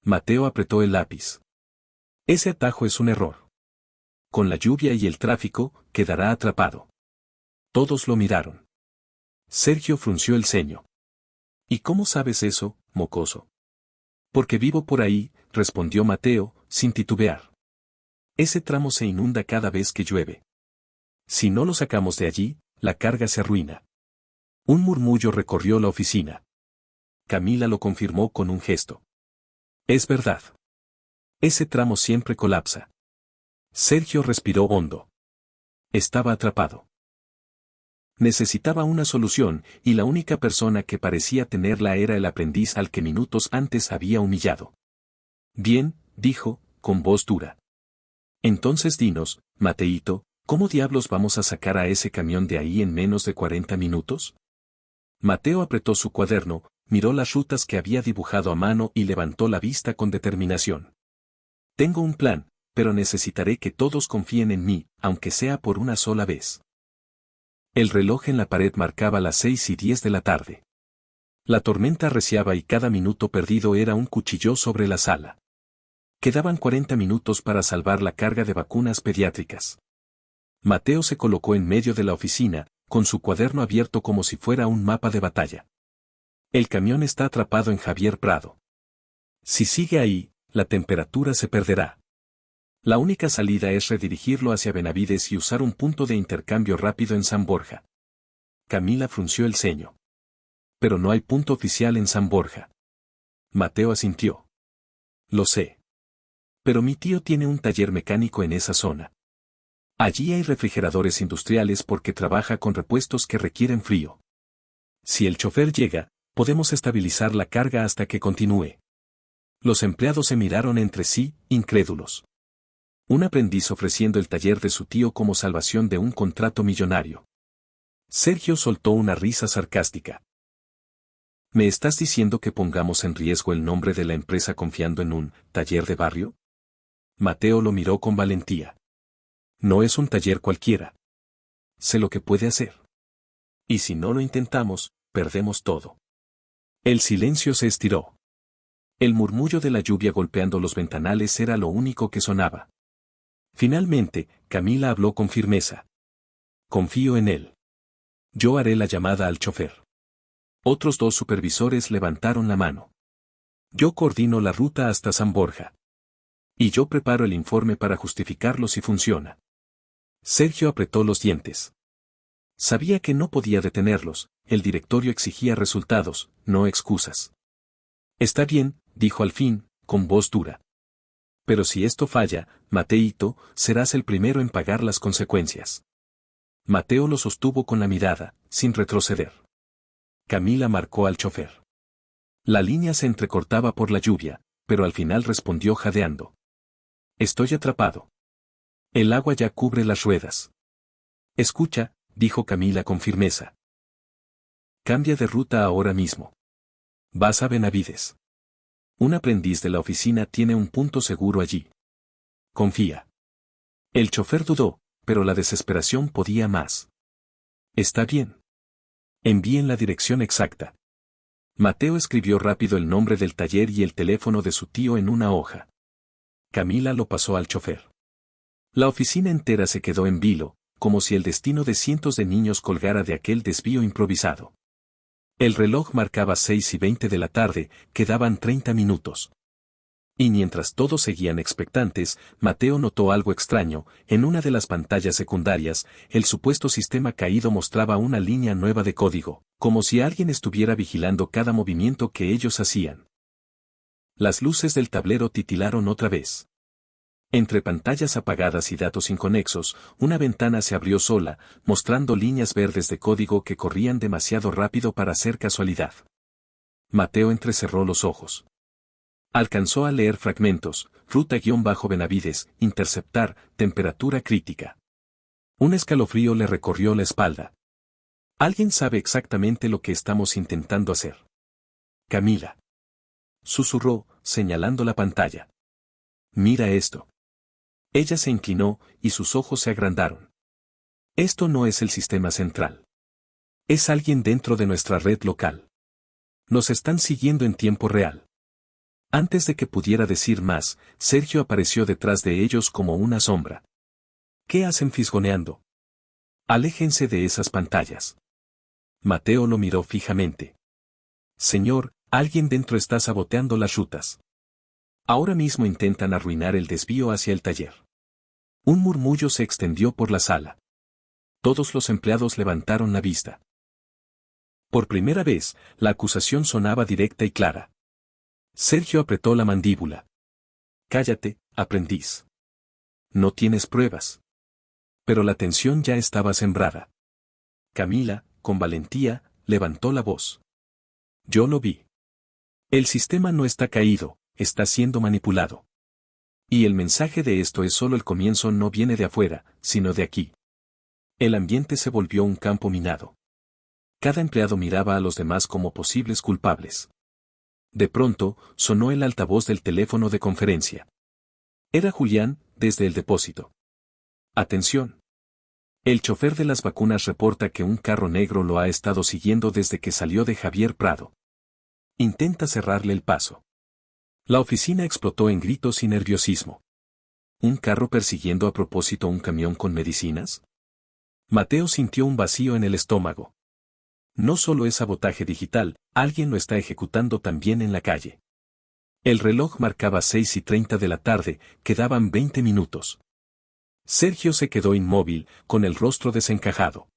Mateo apretó el lápiz. Ese atajo es un error. Con la lluvia y el tráfico, quedará atrapado. Todos lo miraron. Sergio frunció el ceño. ¿Y cómo sabes eso, mocoso? Porque vivo por ahí, respondió Mateo, sin titubear. Ese tramo se inunda cada vez que llueve. Si no lo sacamos de allí, la carga se arruina. Un murmullo recorrió la oficina. Camila lo confirmó con un gesto. Es verdad. Ese tramo siempre colapsa. Sergio respiró hondo. Estaba atrapado. Necesitaba una solución, y la única persona que parecía tenerla era el aprendiz al que minutos antes había humillado. Bien, dijo, con voz dura. Entonces dinos, Mateíto, ¿cómo diablos vamos a sacar a ese camión de ahí en menos de 40 minutos? Mateo apretó su cuaderno, miró las rutas que había dibujado a mano y levantó la vista con determinación. Tengo un plan, pero necesitaré que todos confíen en mí, aunque sea por una sola vez. El reloj en la pared marcaba las 6:10 de la tarde. La tormenta arreciaba y cada minuto perdido era un cuchillo sobre la sala. Quedaban 40 minutos para salvar la carga de vacunas pediátricas. Mateo se colocó en medio de la oficina, con su cuaderno abierto como si fuera un mapa de batalla. El camión está atrapado en Javier Prado. Si sigue ahí, la temperatura se perderá. La única salida es redirigirlo hacia Benavides y usar un punto de intercambio rápido en San Borja. Camila frunció el ceño. Pero no hay punto oficial en San Borja. Mateo asintió. Lo sé. Pero mi tío tiene un taller mecánico en esa zona. Allí hay refrigeradores industriales porque trabaja con repuestos que requieren frío. Si el chofer llega, podemos estabilizar la carga hasta que continúe. Los empleados se miraron entre sí, incrédulos. Un aprendiz ofreciendo el taller de su tío como salvación de un contrato millonario. Sergio soltó una risa sarcástica. ¿Me estás diciendo que pongamos en riesgo el nombre de la empresa confiando en un taller de barrio? Mateo lo miró con valentía. No es un taller cualquiera. Sé lo que puede hacer. Y si no lo intentamos, perdemos todo. El silencio se estiró. El murmullo de la lluvia golpeando los ventanales era lo único que sonaba. Finalmente, Camila habló con firmeza. Confío en él. Yo haré la llamada al chofer. Otros 2 supervisores levantaron la mano. Yo coordino la ruta hasta San Borja. Y yo preparo el informe para justificarlo si funciona. Sergio apretó los dientes. Sabía que no podía detenerlos, el directorio exigía resultados, no excusas. Está bien, dijo al fin, con voz dura. Pero si esto falla, Mateito, serás el primero en pagar las consecuencias. Mateo lo sostuvo con la mirada, sin retroceder. Camila marcó al chofer. La línea se entrecortaba por la lluvia, pero al final respondió jadeando. Estoy atrapado. El agua ya cubre las ruedas. Escucha, dijo Camila con firmeza. Cambia de ruta ahora mismo. Vas a Benavides. Un aprendiz de la oficina tiene un punto seguro allí. Confía. El chofer dudó, pero la desesperación podía más. Está bien. Envíen la dirección exacta. Mateo escribió rápido el nombre del taller y el teléfono de su tío en una hoja. Camila lo pasó al chofer. La oficina entera se quedó en vilo, como si el destino de cientos de niños colgara de aquel desvío improvisado. El reloj marcaba 6:20 de la tarde, quedaban 30 minutos. Y mientras todos seguían expectantes, Mateo notó algo extraño. En una de las pantallas secundarias, el supuesto sistema caído mostraba una línea nueva de código, como si alguien estuviera vigilando cada movimiento que ellos hacían. Las luces del tablero titilaron otra vez. Entre pantallas apagadas y datos inconexos, una ventana se abrió sola, mostrando líneas verdes de código que corrían demasiado rápido para ser casualidad. Mateo entrecerró los ojos. Alcanzó a leer fragmentos: ruta-Benavides, interceptar, temperatura crítica. Un escalofrío le recorrió la espalda. Alguien sabe exactamente lo que estamos intentando hacer. Camila. Susurró, señalando la pantalla. Mira esto. Ella se inclinó, y sus ojos se agrandaron. Esto no es el sistema central. Es alguien dentro de nuestra red local. Nos están siguiendo en tiempo real. Antes de que pudiera decir más, Sergio apareció detrás de ellos como una sombra. ¿Qué hacen fisgoneando? Aléjense de esas pantallas. Mateo lo miró fijamente. Señor, alguien dentro está saboteando las rutas. Ahora mismo intentan arruinar el desvío hacia el taller. Un murmullo se extendió por la sala. Todos los empleados levantaron la vista. Por primera vez, la acusación sonaba directa y clara. Sergio apretó la mandíbula. Cállate, aprendiz. No tienes pruebas. Pero la tensión ya estaba sembrada. Camila, con valentía, levantó la voz. Yo lo vi. El sistema no está caído, está siendo manipulado. Y el mensaje de esto es solo el comienzo, no viene de afuera, sino de aquí. El ambiente se volvió un campo minado. Cada empleado miraba a los demás como posibles culpables. De pronto, sonó el altavoz del teléfono de conferencia. Era Julián, desde el depósito. Atención. El chofer de las vacunas reporta que un carro negro lo ha estado siguiendo desde que salió de Javier Prado. Intenta cerrarle el paso. La oficina explotó en gritos y nerviosismo. ¿Un carro persiguiendo a propósito un camión con medicinas? Mateo sintió un vacío en el estómago. No solo es sabotaje digital, alguien lo está ejecutando también en la calle. El reloj marcaba 6:30 de la tarde, quedaban 20 minutos. Sergio se quedó inmóvil, con el rostro desencajado.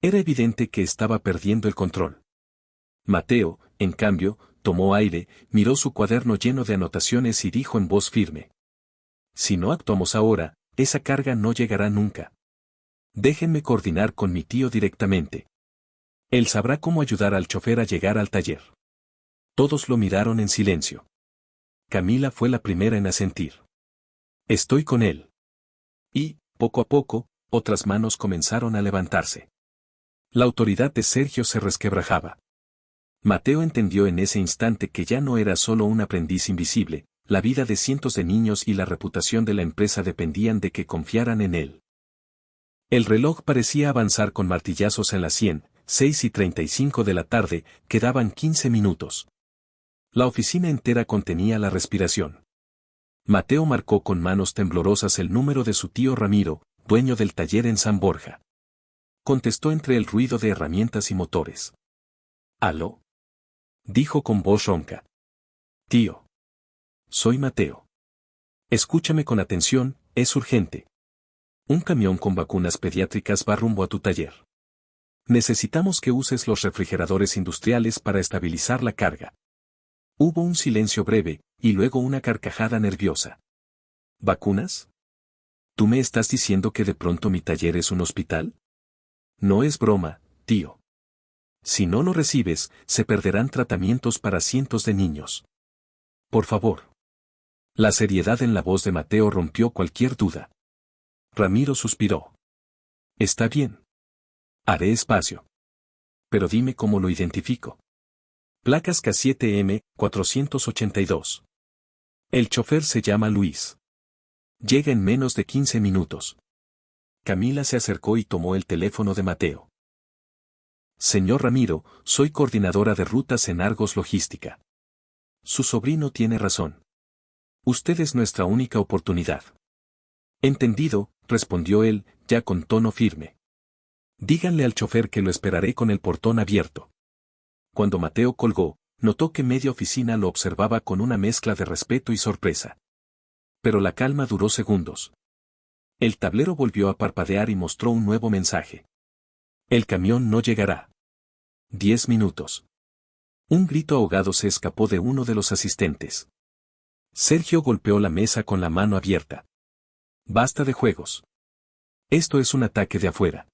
Era evidente que estaba perdiendo el control. Mateo, en cambio, tomó aire, miró su cuaderno lleno de anotaciones y dijo en voz firme. Si no actuamos ahora, esa carga no llegará nunca. Déjenme coordinar con mi tío directamente. Él sabrá cómo ayudar al chofer a llegar al taller. Todos lo miraron en silencio. Camila fue la primera en asentir. Estoy con él. Y, poco a poco, otras manos comenzaron a levantarse. La autoridad de Sergio se resquebrajaba. Mateo entendió en ese instante que ya no era solo un aprendiz invisible, la vida de cientos de niños y la reputación de la empresa dependían de que confiaran en él. El reloj parecía avanzar con martillazos en la sien, 6:35 de la tarde, quedaban 15 minutos. La oficina entera contenía la respiración. Mateo marcó con manos temblorosas el número de su tío Ramiro, dueño del taller en San Borja. Contestó entre el ruido de herramientas y motores. ¿Aló? Dijo con voz ronca. Tío. Soy Mateo. Escúchame con atención, es urgente. Un camión con vacunas pediátricas va rumbo a tu taller. Necesitamos que uses los refrigeradores industriales para estabilizar la carga. Hubo un silencio breve, y luego una carcajada nerviosa. ¿Vacunas? ¿Tú me estás diciendo que de pronto mi taller es un hospital? No es broma, tío. Si no lo recibes, se perderán tratamientos para cientos de niños. Por favor. La seriedad en la voz de Mateo rompió cualquier duda. Ramiro suspiró. Está bien. Haré espacio. Pero dime cómo lo identifico. Placas K7M 482. El chofer se llama Luis. Llega en menos de 15 minutos. Camila se acercó y tomó el teléfono de Mateo. Señor Ramiro, soy coordinadora de rutas en Argos Logística. Su sobrino tiene razón. Usted es nuestra única oportunidad. Entendido, respondió él, ya con tono firme. Díganle al chofer que lo esperaré con el portón abierto. Cuando Mateo colgó, notó que media oficina lo observaba con una mezcla de respeto y sorpresa. Pero la calma duró segundos. El tablero volvió a parpadear y mostró un nuevo mensaje. El camión no llegará. 10 minutos. Un grito ahogado se escapó de uno de los asistentes. Sergio golpeó la mesa con la mano abierta. Basta de juegos. Esto es un ataque de afuera.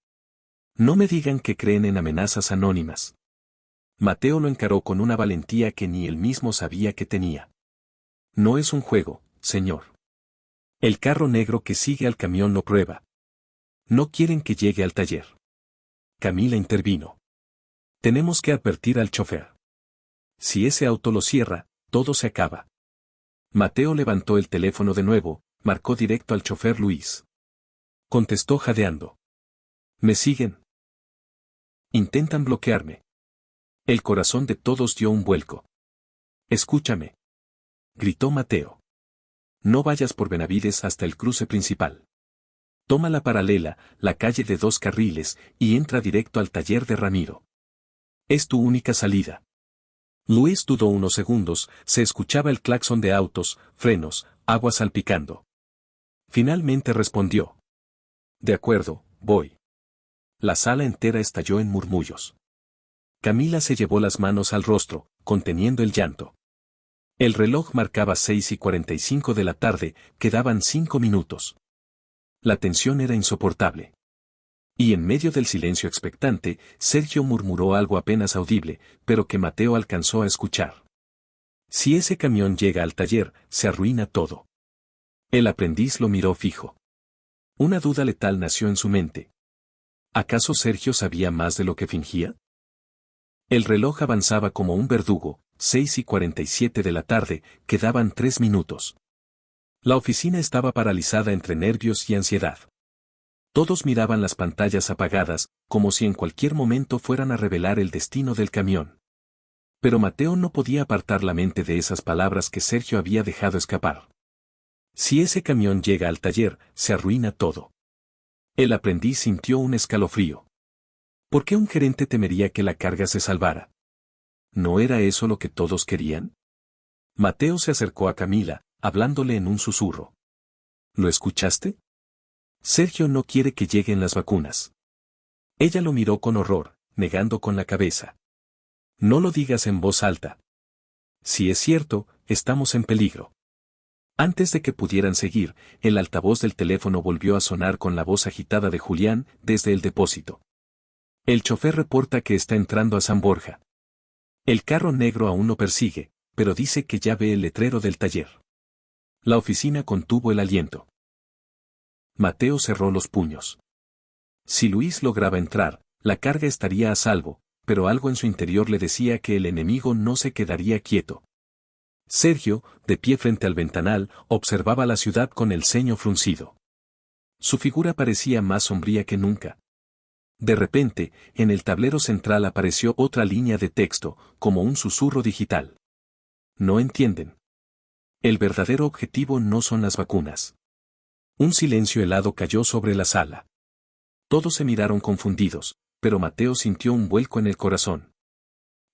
No me digan que creen en amenazas anónimas. Mateo lo encaró con una valentía que ni él mismo sabía que tenía. No es un juego, señor. El carro negro que sigue al camión lo prueba. No quieren que llegue al taller. Camila intervino. Tenemos que advertir al chofer. Si ese auto lo cierra, todo se acaba. Mateo levantó el teléfono de nuevo, marcó directo al chofer Luis. Contestó jadeando. ¿Me siguen? Intentan bloquearme. El corazón de todos dio un vuelco. Escúchame. Gritó Mateo. No vayas por Benavides hasta el cruce principal. Toma la paralela, la calle de 2 carriles, y entra directo al taller de Ramiro. Es tu única salida. Luis dudó unos segundos, se escuchaba el claxon de autos, frenos, agua salpicando. Finalmente respondió. De acuerdo, voy. La sala entera estalló en murmullos. Camila se llevó las manos al rostro, conteniendo el llanto. El reloj marcaba 6:45 de la tarde, quedaban 5 minutos. La tensión era insoportable. Y en medio del silencio expectante, Sergio murmuró algo apenas audible, pero que Mateo alcanzó a escuchar. Si ese camión llega al taller, se arruina todo. El aprendiz lo miró fijo. Una duda letal nació en su mente. ¿Acaso Sergio sabía más de lo que fingía? El reloj avanzaba como un verdugo, 6:47 de la tarde, quedaban 3 minutos. La oficina estaba paralizada entre nervios y ansiedad. Todos miraban las pantallas apagadas, como si en cualquier momento fueran a revelar el destino del camión. Pero Mateo no podía apartar la mente de esas palabras que Sergio había dejado escapar. Si ese camión llega al taller, se arruina todo. El aprendiz sintió un escalofrío. ¿Por qué un gerente temería que la carga se salvara? ¿No era eso lo que todos querían? Mateo se acercó a Camila, hablándole en un susurro. ¿Lo escuchaste? Sergio no quiere que lleguen las vacunas. Ella lo miró con horror, negando con la cabeza. No lo digas en voz alta. Si es cierto, estamos en peligro. Antes de que pudieran seguir, el altavoz del teléfono volvió a sonar con la voz agitada de Julián, desde el depósito. El chofer reporta que está entrando a San Borja. El carro negro aún no persigue, pero dice que ya ve el letrero del taller. La oficina contuvo el aliento. Mateo cerró los puños. Si Luis lograba entrar, la carga estaría a salvo, pero algo en su interior le decía que el enemigo no se quedaría quieto. Sergio, de pie frente al ventanal, observaba la ciudad con el ceño fruncido. Su figura parecía más sombría que nunca. De repente, en el tablero central apareció otra línea de texto, como un susurro digital. No entienden. El verdadero objetivo no son las vacunas. Un silencio helado cayó sobre la sala. Todos se miraron confundidos, pero Mateo sintió un vuelco en el corazón.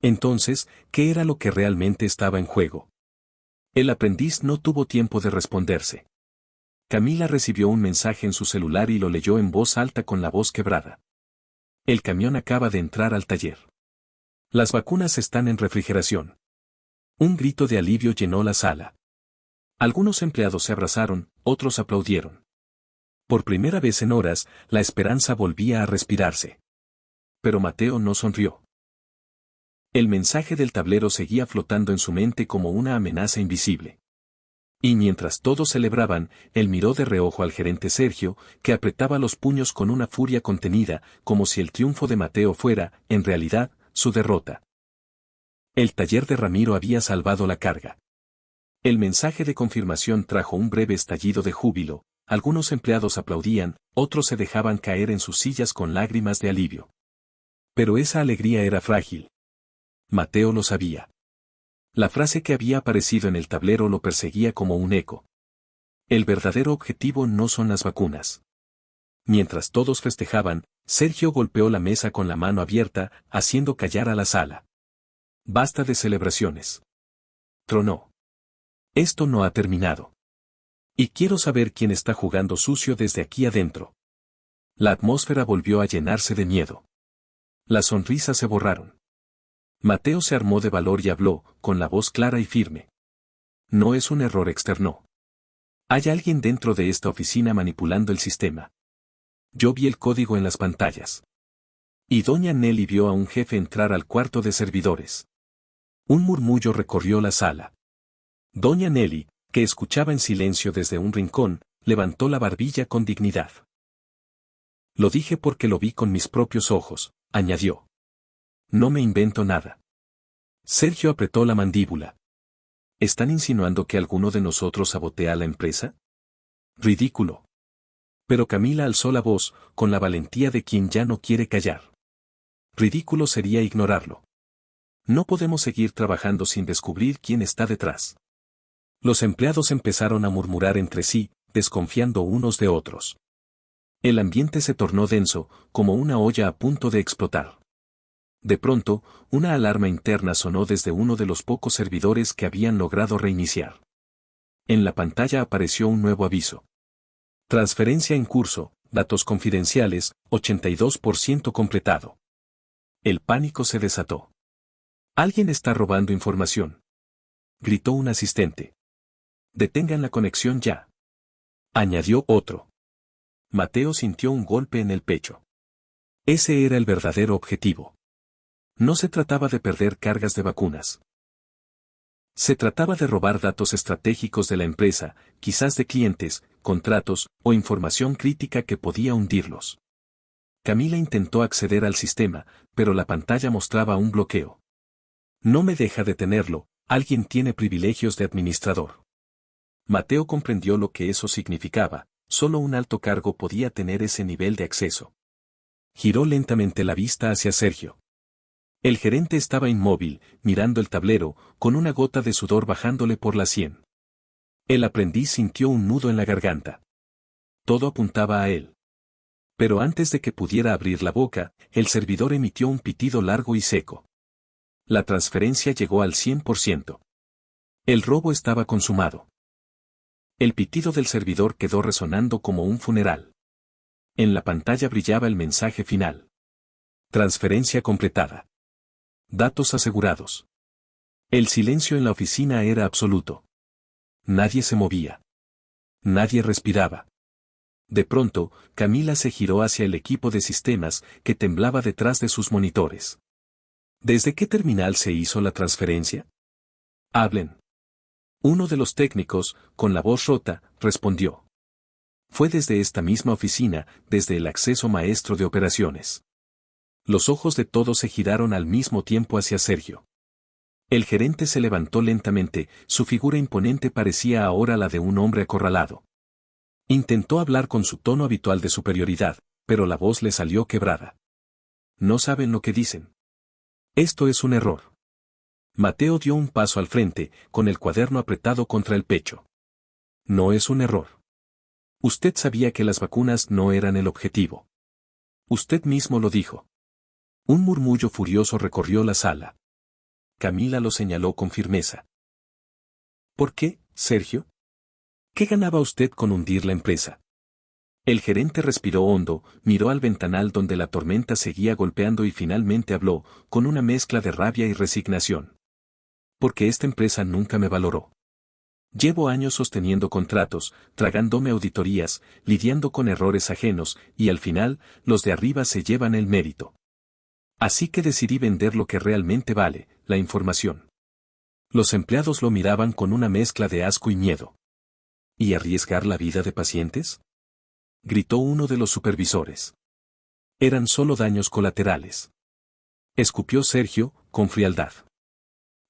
Entonces, ¿qué era lo que realmente estaba en juego? El aprendiz no tuvo tiempo de responderse. Camila recibió un mensaje en su celular y lo leyó en voz alta con la voz quebrada. El camión acaba de entrar al taller. Las vacunas están en refrigeración. Un grito de alivio llenó la sala. Algunos empleados se abrazaron, otros aplaudieron. Por primera vez en horas, la esperanza volvía a respirarse. Pero Mateo no sonrió. El mensaje del tablero seguía flotando en su mente como una amenaza invisible. Y mientras todos celebraban, él miró de reojo al gerente Sergio, que apretaba los puños con una furia contenida, como si el triunfo de Mateo fuera, en realidad, su derrota. El taller de Ramiro había salvado la carga. El mensaje de confirmación trajo un breve estallido de júbilo, algunos empleados aplaudían, otros se dejaban caer en sus sillas con lágrimas de alivio. Pero esa alegría era frágil. Mateo lo sabía. La frase que había aparecido en el tablero lo perseguía como un eco. El verdadero objetivo no son las vacunas. Mientras todos festejaban, Sergio golpeó la mesa con la mano abierta, haciendo callar a la sala. Basta de celebraciones. Tronó. Esto no ha terminado. Y quiero saber quién está jugando sucio desde aquí adentro. La atmósfera volvió a llenarse de miedo. Las sonrisas se borraron. Mateo se armó de valor y habló, con la voz clara y firme. No es un error externo. Hay alguien dentro de esta oficina manipulando el sistema. Yo vi el código en las pantallas. Y doña Nelly vio a un jefe entrar al cuarto de servidores. Un murmullo recorrió la sala. Doña Nelly, que escuchaba en silencio desde un rincón, levantó la barbilla con dignidad. Lo dije porque lo vi con mis propios ojos, añadió. No me invento nada. Sergio apretó la mandíbula. ¿Están insinuando que alguno de nosotros sabotea la empresa? Ridículo. Pero Camila alzó la voz, con la valentía de quien ya no quiere callar. Ridículo sería ignorarlo. No podemos seguir trabajando sin descubrir quién está detrás. Los empleados empezaron a murmurar entre sí, desconfiando unos de otros. El ambiente se tornó denso, como una olla a punto de explotar. De pronto, una alarma interna sonó desde uno de los pocos servidores que habían logrado reiniciar. En la pantalla apareció un nuevo aviso. Transferencia en curso, datos confidenciales, 82% completado. El pánico se desató. Alguien está robando información. Gritó un asistente. Detengan la conexión ya. Añadió otro. Mateo sintió un golpe en el pecho. Ese era el verdadero objetivo. No se trataba de perder cargas de vacunas. Se trataba de robar datos estratégicos de la empresa, quizás de clientes, contratos, o información crítica que podía hundirlos. Camila intentó acceder al sistema, pero la pantalla mostraba un bloqueo. No me deja detenerlo, alguien tiene privilegios de administrador. Mateo comprendió lo que eso significaba, solo un alto cargo podía tener ese nivel de acceso. Giró lentamente la vista hacia Sergio. El gerente estaba inmóvil, mirando el tablero, con una gota de sudor bajándole por la sien. El aprendiz sintió un nudo en la garganta. Todo apuntaba a él. Pero antes de que pudiera abrir la boca, el servidor emitió un pitido largo y seco. La transferencia llegó al 100%. El robo estaba consumado. El pitido del servidor quedó resonando como un funeral. En la pantalla brillaba el mensaje final. Transferencia completada. Datos asegurados. El silencio en la oficina era absoluto. Nadie se movía. Nadie respiraba. De pronto, Camila se giró hacia el equipo de sistemas, que temblaba detrás de sus monitores. ¿Desde qué terminal se hizo la transferencia? Hablen. Uno de los técnicos, con la voz rota, respondió. Fue desde esta misma oficina, desde el acceso maestro de operaciones. Los ojos de todos se giraron al mismo tiempo hacia Sergio. El gerente se levantó lentamente, su figura imponente parecía ahora la de un hombre acorralado. Intentó hablar con su tono habitual de superioridad, pero la voz le salió quebrada. No saben lo que dicen. Esto es un error. Mateo dio un paso al frente, con el cuaderno apretado contra el pecho. No es un error. Usted sabía que las vacunas no eran el objetivo. Usted mismo lo dijo. Un murmullo furioso recorrió la sala. Camila lo señaló con firmeza. ¿Por qué, Sergio? ¿Qué ganaba usted con hundir la empresa? El gerente respiró hondo, miró al ventanal donde la tormenta seguía golpeando y finalmente habló, con una mezcla de rabia y resignación. Porque esta empresa nunca me valoró. Llevo años sosteniendo contratos, tragándome auditorías, lidiando con errores ajenos, y al final, los de arriba se llevan el mérito. Así que decidí vender lo que realmente vale, la información. Los empleados lo miraban con una mezcla de asco y miedo. ¿Y arriesgar la vida de pacientes?, gritó uno de los supervisores. Eran solo daños colaterales. Escupió Sergio, con frialdad.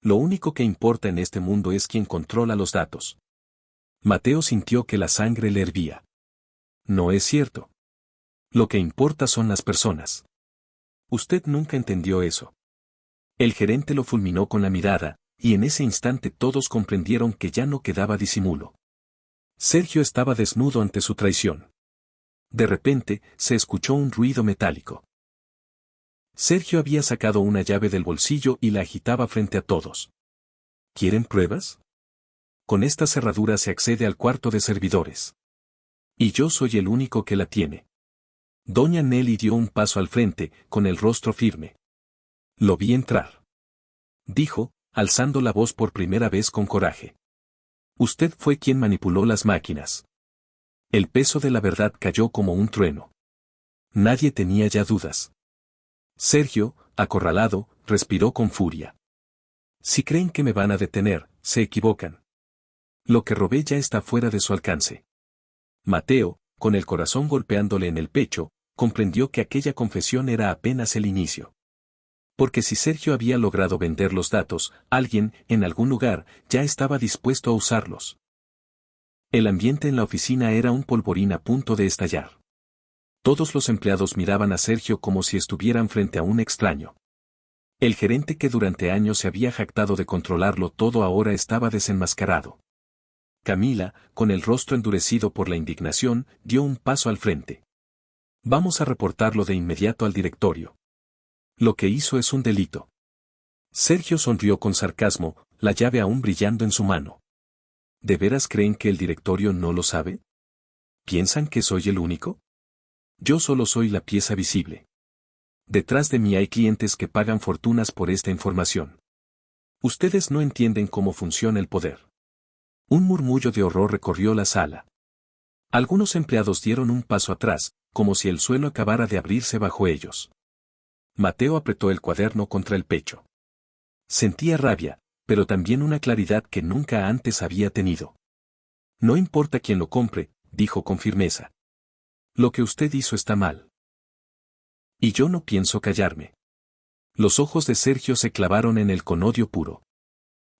Lo único que importa en este mundo es quien controla los datos. Mateo sintió que la sangre le hervía. No es cierto. Lo que importa son las personas. Usted nunca entendió eso. El gerente lo fulminó con la mirada, y en ese instante todos comprendieron que ya no quedaba disimulo. Sergio estaba desnudo ante su traición. De repente, se escuchó un ruido metálico. Sergio había sacado una llave del bolsillo y la agitaba frente a todos. ¿Quieren pruebas? Con esta cerradura se accede al cuarto de servidores. Y yo soy el único que la tiene. Doña Nelly dio un paso al frente, con el rostro firme. Lo vi entrar. Dijo, alzando la voz por primera vez con coraje. Usted fue quien manipuló las máquinas. El peso de la verdad cayó como un trueno. Nadie tenía ya dudas. Sergio, acorralado, respiró con furia. Si creen que me van a detener, se equivocan. Lo que robé ya está fuera de su alcance. Mateo, con el corazón golpeándole en el pecho, comprendió que aquella confesión era apenas el inicio. Porque si Sergio había logrado vender los datos, alguien, en algún lugar, ya estaba dispuesto a usarlos. El ambiente en la oficina era un polvorín a punto de estallar. Todos los empleados miraban a Sergio como si estuvieran frente a un extraño. El gerente que durante años se había jactado de controlarlo todo ahora estaba desenmascarado. Camila, con el rostro endurecido por la indignación, dio un paso al frente. Vamos a reportarlo de inmediato al directorio. Lo que hizo es un delito. Sergio sonrió con sarcasmo, la llave aún brillando en su mano. ¿De veras creen que el directorio no lo sabe? ¿Piensan que soy el único? Yo solo soy la pieza visible. Detrás de mí hay clientes que pagan fortunas por esta información. Ustedes no entienden cómo funciona el poder. Un murmullo de horror recorrió la sala. Algunos empleados dieron un paso atrás, como si el suelo acabara de abrirse bajo ellos. Mateo apretó el cuaderno contra el pecho. Sentía rabia, pero también una claridad que nunca antes había tenido. No importa quién lo compre, dijo con firmeza. Lo que usted hizo está mal. Y yo no pienso callarme. Los ojos de Sergio se clavaron en él con odio puro.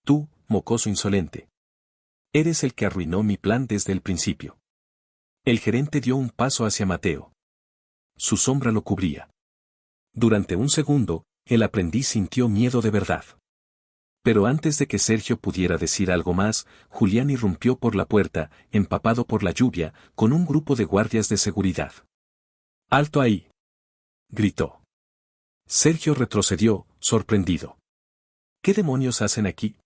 Tú, mocoso insolente. Eres el que arruinó mi plan desde el principio. El gerente dio un paso hacia Mateo. Su sombra lo cubría. Durante un segundo, el aprendiz sintió miedo de verdad. Pero antes de que Sergio pudiera decir algo más, Julián irrumpió por la puerta, empapado por la lluvia, con un grupo de guardias de seguridad. ¡Alto ahí!, gritó. Sergio retrocedió, sorprendido. ¿Qué demonios hacen aquí?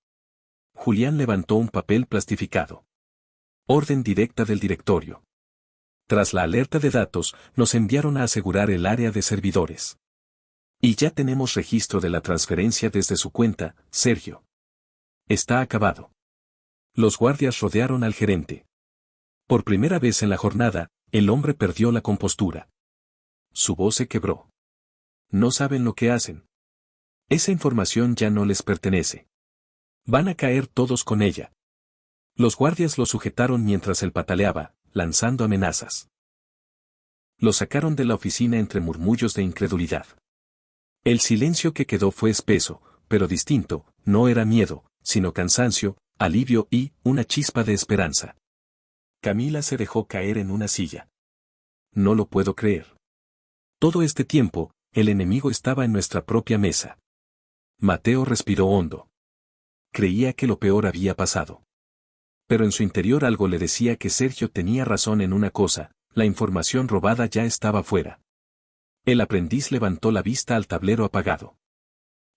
Julián levantó un papel plastificado. Orden directa del directorio. Tras la alerta de datos, nos enviaron a asegurar el área de servidores. Y ya tenemos registro de la transferencia desde su cuenta, Sergio. Está acabado. Los guardias rodearon al gerente. Por primera vez en la jornada, el hombre perdió la compostura. Su voz se quebró. No saben lo que hacen. Esa información ya no les pertenece. Van a caer todos con ella. Los guardias lo sujetaron mientras él pataleaba, lanzando amenazas. Lo sacaron de la oficina entre murmullos de incredulidad. El silencio que quedó fue espeso, pero distinto, no era miedo, sino cansancio, alivio y una chispa de esperanza. Camila se dejó caer en una silla. No lo puedo creer. Todo este tiempo, el enemigo estaba en nuestra propia mesa. Mateo respiró hondo. Creía que lo peor había pasado. Pero en su interior algo le decía que Sergio tenía razón en una cosa, la información robada ya estaba fuera. El aprendiz levantó la vista al tablero apagado.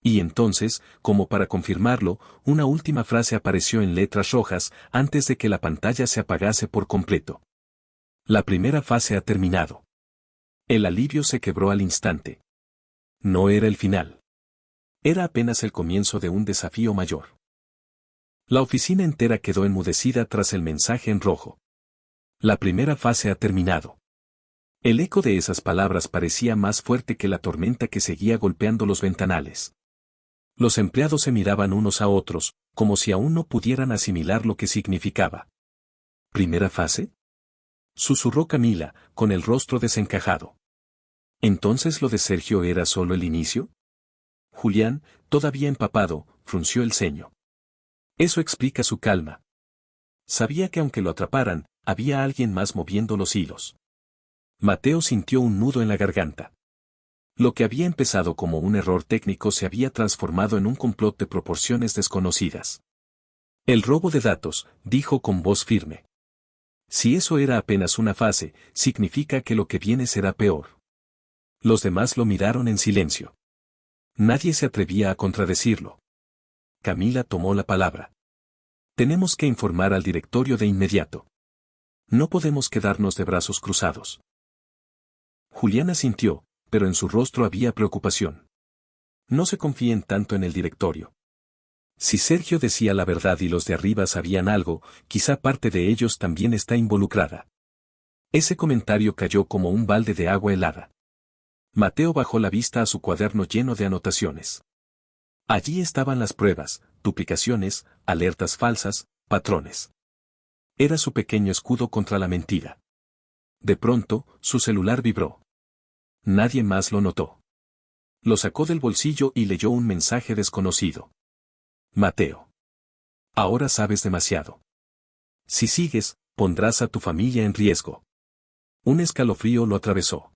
Y entonces, como para confirmarlo, una última frase apareció en letras rojas antes de que la pantalla se apagase por completo. La primera fase ha terminado. El alivio se quebró al instante. No era el final. Era apenas el comienzo de un desafío mayor. La oficina entera quedó enmudecida tras el mensaje en rojo. La primera fase ha terminado. El eco de esas palabras parecía más fuerte que la tormenta que seguía golpeando los ventanales. Los empleados se miraban unos a otros, como si aún no pudieran asimilar lo que significaba. ¿Primera fase? Susurró Camila, con el rostro desencajado. ¿Entonces lo de Sergio era solo el inicio? Julián, todavía empapado, frunció el ceño. Eso explica su calma. Sabía que aunque lo atraparan, había alguien más moviendo los hilos. Mateo sintió un nudo en la garganta. Lo que había empezado como un error técnico se había transformado en un complot de proporciones desconocidas. El robo de datos, dijo con voz firme. Si eso era apenas una fase, significa que lo que viene será peor. Los demás lo miraron en silencio. Nadie se atrevía a contradecirlo. Camila tomó la palabra. Tenemos que informar al directorio de inmediato. No podemos quedarnos de brazos cruzados. Julián asintió, pero en su rostro había preocupación. No se confíen tanto en el directorio. Si Sergio decía la verdad y los de arriba sabían algo, quizá parte de ellos también está involucrada. Ese comentario cayó como un balde de agua helada. Mateo bajó la vista a su cuaderno lleno de anotaciones. Allí estaban las pruebas, duplicaciones, alertas falsas, patrones. Era su pequeño escudo contra la mentira. De pronto, su celular vibró. Nadie más lo notó. Lo sacó del bolsillo y leyó un mensaje desconocido. Mateo. Ahora sabes demasiado. Si sigues, pondrás a tu familia en riesgo. Un escalofrío lo atravesó.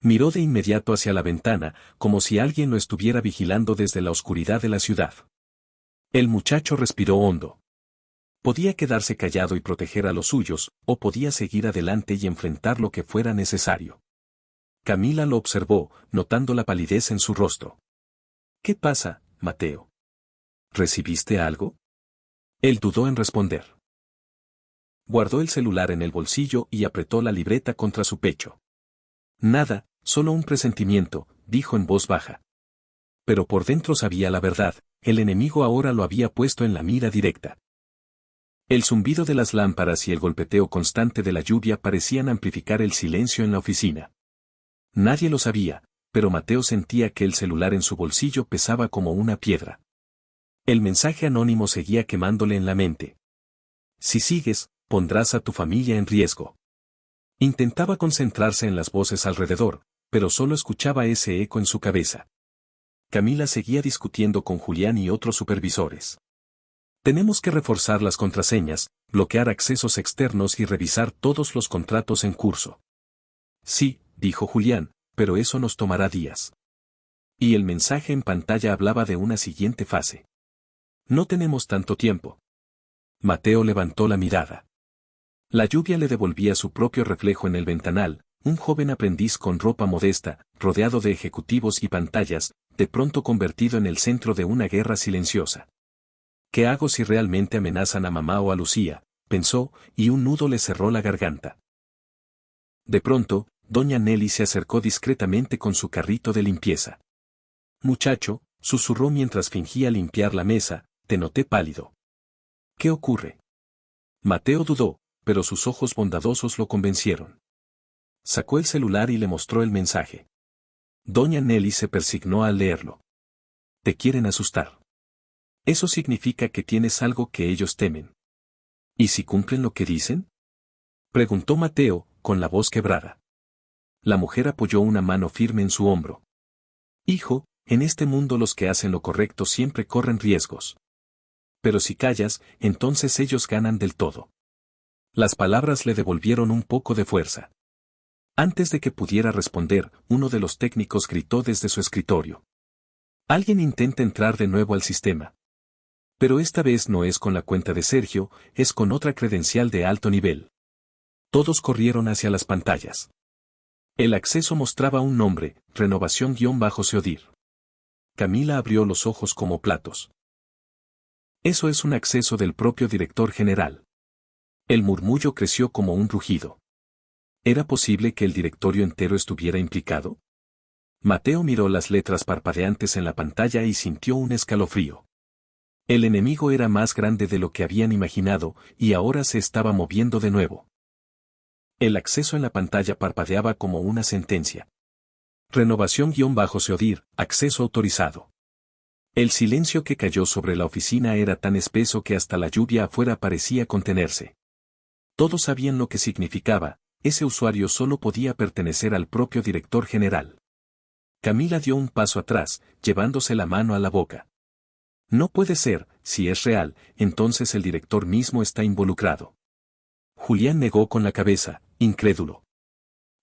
Miró de inmediato hacia la ventana, como si alguien lo estuviera vigilando desde la oscuridad de la ciudad. El muchacho respiró hondo. Podía quedarse callado y proteger a los suyos, o podía seguir adelante y enfrentar lo que fuera necesario. Camila lo observó, notando la palidez en su rostro. ¿Qué pasa, Mateo? ¿Recibiste algo? Él dudó en responder. Guardó el celular en el bolsillo y apretó la libreta contra su pecho. Nada, solo un presentimiento, dijo en voz baja. Pero por dentro sabía la verdad, el enemigo ahora lo había puesto en la mira directa. El zumbido de las lámparas y el golpeteo constante de la lluvia parecían amplificar el silencio en la oficina. Nadie lo sabía, pero Mateo sentía que el celular en su bolsillo pesaba como una piedra. El mensaje anónimo seguía quemándole en la mente. Si sigues, pondrás a tu familia en riesgo. Intentaba concentrarse en las voces alrededor, pero solo escuchaba ese eco en su cabeza. Camila seguía discutiendo con Julián y otros supervisores. Tenemos que reforzar las contraseñas, bloquear accesos externos y revisar todos los contratos en curso. Sí, dijo Julián, pero eso nos tomará días. Y el mensaje en pantalla hablaba de una siguiente fase. No tenemos tanto tiempo. Mateo levantó la mirada. La lluvia le devolvía su propio reflejo en el ventanal, un joven aprendiz con ropa modesta, rodeado de ejecutivos y pantallas, de pronto convertido en el centro de una guerra silenciosa. ¿Qué hago si realmente amenazan a mamá o a Lucía?, pensó, y un nudo le cerró la garganta. De pronto, doña Nelly se acercó discretamente con su carrito de limpieza. Muchacho, susurró mientras fingía limpiar la mesa, te noté pálido. ¿Qué ocurre? Mateo dudó, pero sus ojos bondadosos lo convencieron. Sacó el celular y le mostró el mensaje. Doña Nelly se persignó al leerlo. Te quieren asustar. Eso significa que tienes algo que ellos temen. ¿Y si cumplen lo que dicen? Preguntó Mateo, con la voz quebrada. La mujer apoyó una mano firme en su hombro. Hijo, en este mundo los que hacen lo correcto siempre corren riesgos. Pero si callas, entonces ellos ganan del todo. Las palabras le devolvieron un poco de fuerza. Antes de que pudiera responder, uno de los técnicos gritó desde su escritorio. Alguien intenta entrar de nuevo al sistema. Pero esta vez no es con la cuenta de Sergio, es con otra credencial de alto nivel. Todos corrieron hacia las pantallas. El acceso mostraba un nombre, Renovación-Seodir. Camila abrió los ojos como platos. Eso es un acceso del propio director general. El murmullo creció como un rugido. ¿Era posible que el directorio entero estuviera implicado? Mateo miró las letras parpadeantes en la pantalla y sintió un escalofrío. El enemigo era más grande de lo que habían imaginado, y ahora se estaba moviendo de nuevo. El acceso en la pantalla parpadeaba como una sentencia. Renovación-Seodir, acceso autorizado. El silencio que cayó sobre la oficina era tan espeso que hasta la lluvia afuera parecía contenerse. Todos sabían lo que significaba, ese usuario solo podía pertenecer al propio director general. Camila dio un paso atrás, llevándose la mano a la boca. No puede ser, si es real, entonces el director mismo está involucrado. Julián negó con la cabeza, incrédulo.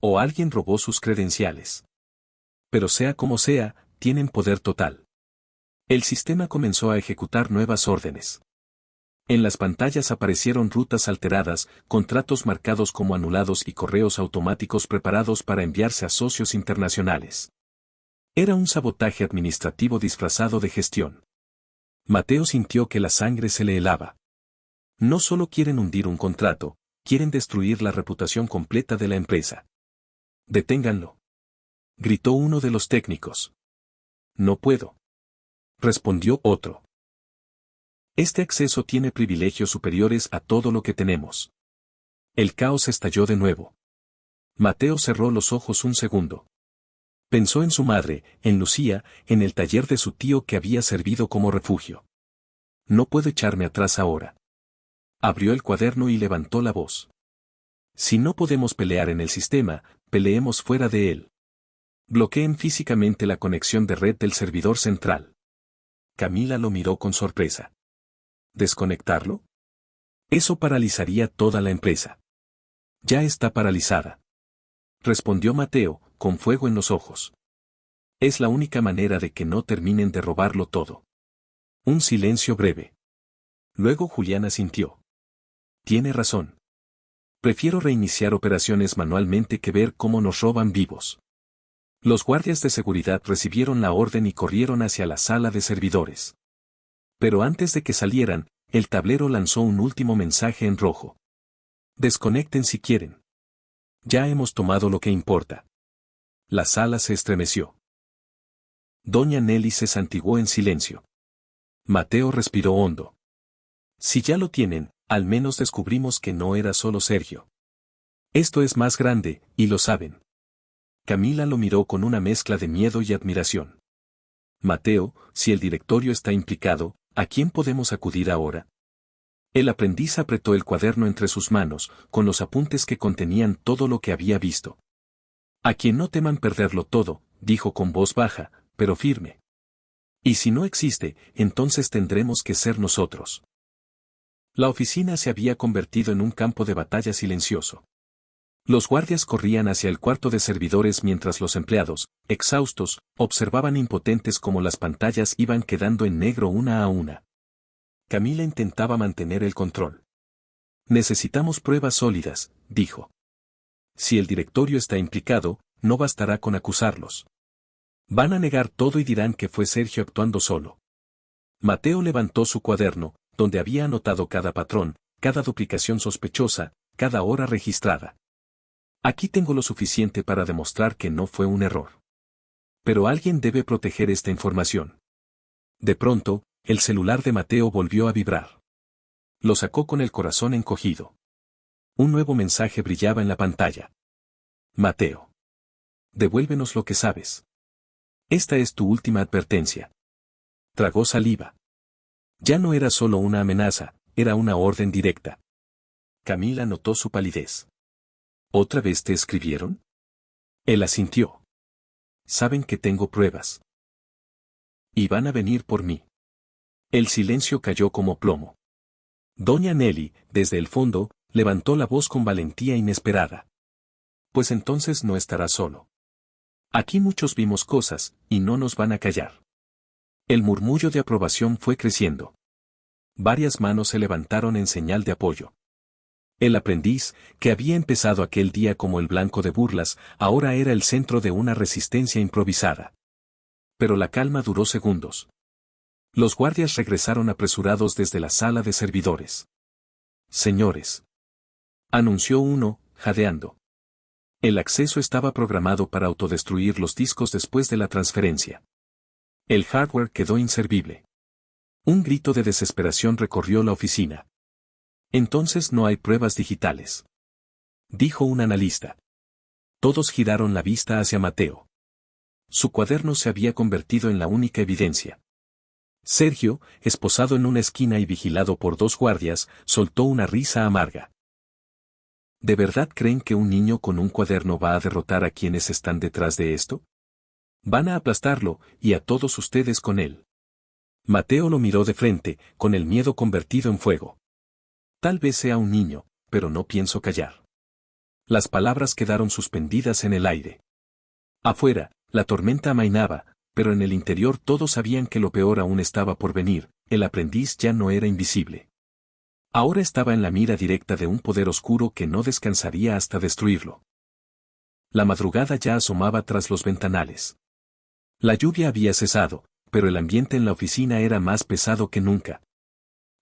O alguien robó sus credenciales. Pero sea como sea, tienen poder total. El sistema comenzó a ejecutar nuevas órdenes. En las pantallas aparecieron rutas alteradas, contratos marcados como anulados y correos automáticos preparados para enviarse a socios internacionales. Era un sabotaje administrativo disfrazado de gestión. Mateo sintió que la sangre se le helaba. No solo quieren hundir un contrato, quieren destruir la reputación completa de la empresa. Deténganlo. Gritó uno de los técnicos. No puedo. Respondió otro. Este acceso tiene privilegios superiores a todo lo que tenemos. El caos estalló de nuevo. Mateo cerró los ojos un segundo. Pensó en su madre, en Lucía, en el taller de su tío que había servido como refugio. No puedo echarme atrás ahora. Abrió el cuaderno y levantó la voz. Si no podemos pelear en el sistema, peleemos fuera de él. Bloqueen físicamente la conexión de red del servidor central. Camila lo miró con sorpresa. ¿Desconectarlo? Eso paralizaría toda la empresa. Ya está paralizada. Respondió Mateo, con fuego en los ojos. Es la única manera de que no terminen de robarlo todo. Un silencio breve. Luego Julián asintió. Tiene razón. Prefiero reiniciar operaciones manualmente que ver cómo nos roban vivos. Los guardias de seguridad recibieron la orden y corrieron hacia la sala de servidores. Pero antes de que salieran, el tablero lanzó un último mensaje en rojo. Desconecten si quieren. Ya hemos tomado lo que importa. La sala se estremeció. Doña Nelly se santiguó en silencio. Mateo respiró hondo. Si ya lo tienen, al menos descubrimos que no era solo Sergio. Esto es más grande, y lo saben. Camila lo miró con una mezcla de miedo y admiración. Mateo, si el directorio está implicado, ¿a quién podemos acudir ahora? El aprendiz apretó el cuaderno entre sus manos, con los apuntes que contenían todo lo que había visto. A quien no teman perderlo todo, dijo con voz baja, pero firme. Y si no existe, entonces tendremos que ser nosotros. La oficina se había convertido en un campo de batalla silencioso. Los guardias corrían hacia el cuarto de servidores mientras los empleados, exhaustos, observaban impotentes cómo las pantallas iban quedando en negro una a una. Camila intentaba mantener el control. Necesitamos pruebas sólidas, dijo. Si el directorio está implicado, no bastará con acusarlos. Van a negar todo y dirán que fue Sergio actuando solo. Mateo levantó su cuaderno, donde había anotado cada patrón, cada duplicación sospechosa, cada hora registrada. Aquí tengo lo suficiente para demostrar que no fue un error. Pero alguien debe proteger esta información. De pronto, el celular de Mateo volvió a vibrar. Lo sacó con el corazón encogido. Un nuevo mensaje brillaba en la pantalla. Mateo. Devuélvenos lo que sabes. Esta es tu última advertencia. Tragó saliva. Ya no era solo una amenaza, era una orden directa. Camila notó su palidez. ¿Otra vez te escribieron? Él asintió. Saben que tengo pruebas. Y van a venir por mí. El silencio cayó como plomo. Doña Nelly, desde el fondo, levantó la voz con valentía inesperada. Pues entonces no estará solo. Aquí muchos vimos cosas, y no nos van a callar. El murmullo de aprobación fue creciendo. Varias manos se levantaron en señal de apoyo. El aprendiz, que había empezado aquel día como el blanco de burlas, ahora era el centro de una resistencia improvisada. Pero la calma duró segundos. Los guardias regresaron apresurados desde la sala de servidores. Señores. Anunció uno, jadeando. El acceso estaba programado para autodestruir los discos después de la transferencia. El hardware quedó inservible. Un grito de desesperación recorrió la oficina. Entonces no hay pruebas digitales, dijo un analista. Todos giraron la vista hacia Mateo. Su cuaderno se había convertido en la única evidencia. Sergio, esposado en una esquina y vigilado por 2 guardias, soltó una risa amarga. ¿De verdad creen que un niño con un cuaderno va a derrotar a quienes están detrás de esto? Van a aplastarlo, y a todos ustedes con él. Mateo lo miró de frente, con el miedo convertido en fuego. Tal vez sea un niño, pero no pienso callar. Las palabras quedaron suspendidas en el aire. Afuera, la tormenta amainaba, pero en el interior todos sabían que lo peor aún estaba por venir, el aprendiz ya no era invisible. Ahora estaba en la mira directa de un poder oscuro que no descansaría hasta destruirlo. La madrugada ya asomaba tras los ventanales. La lluvia había cesado, pero el ambiente en la oficina era más pesado que nunca.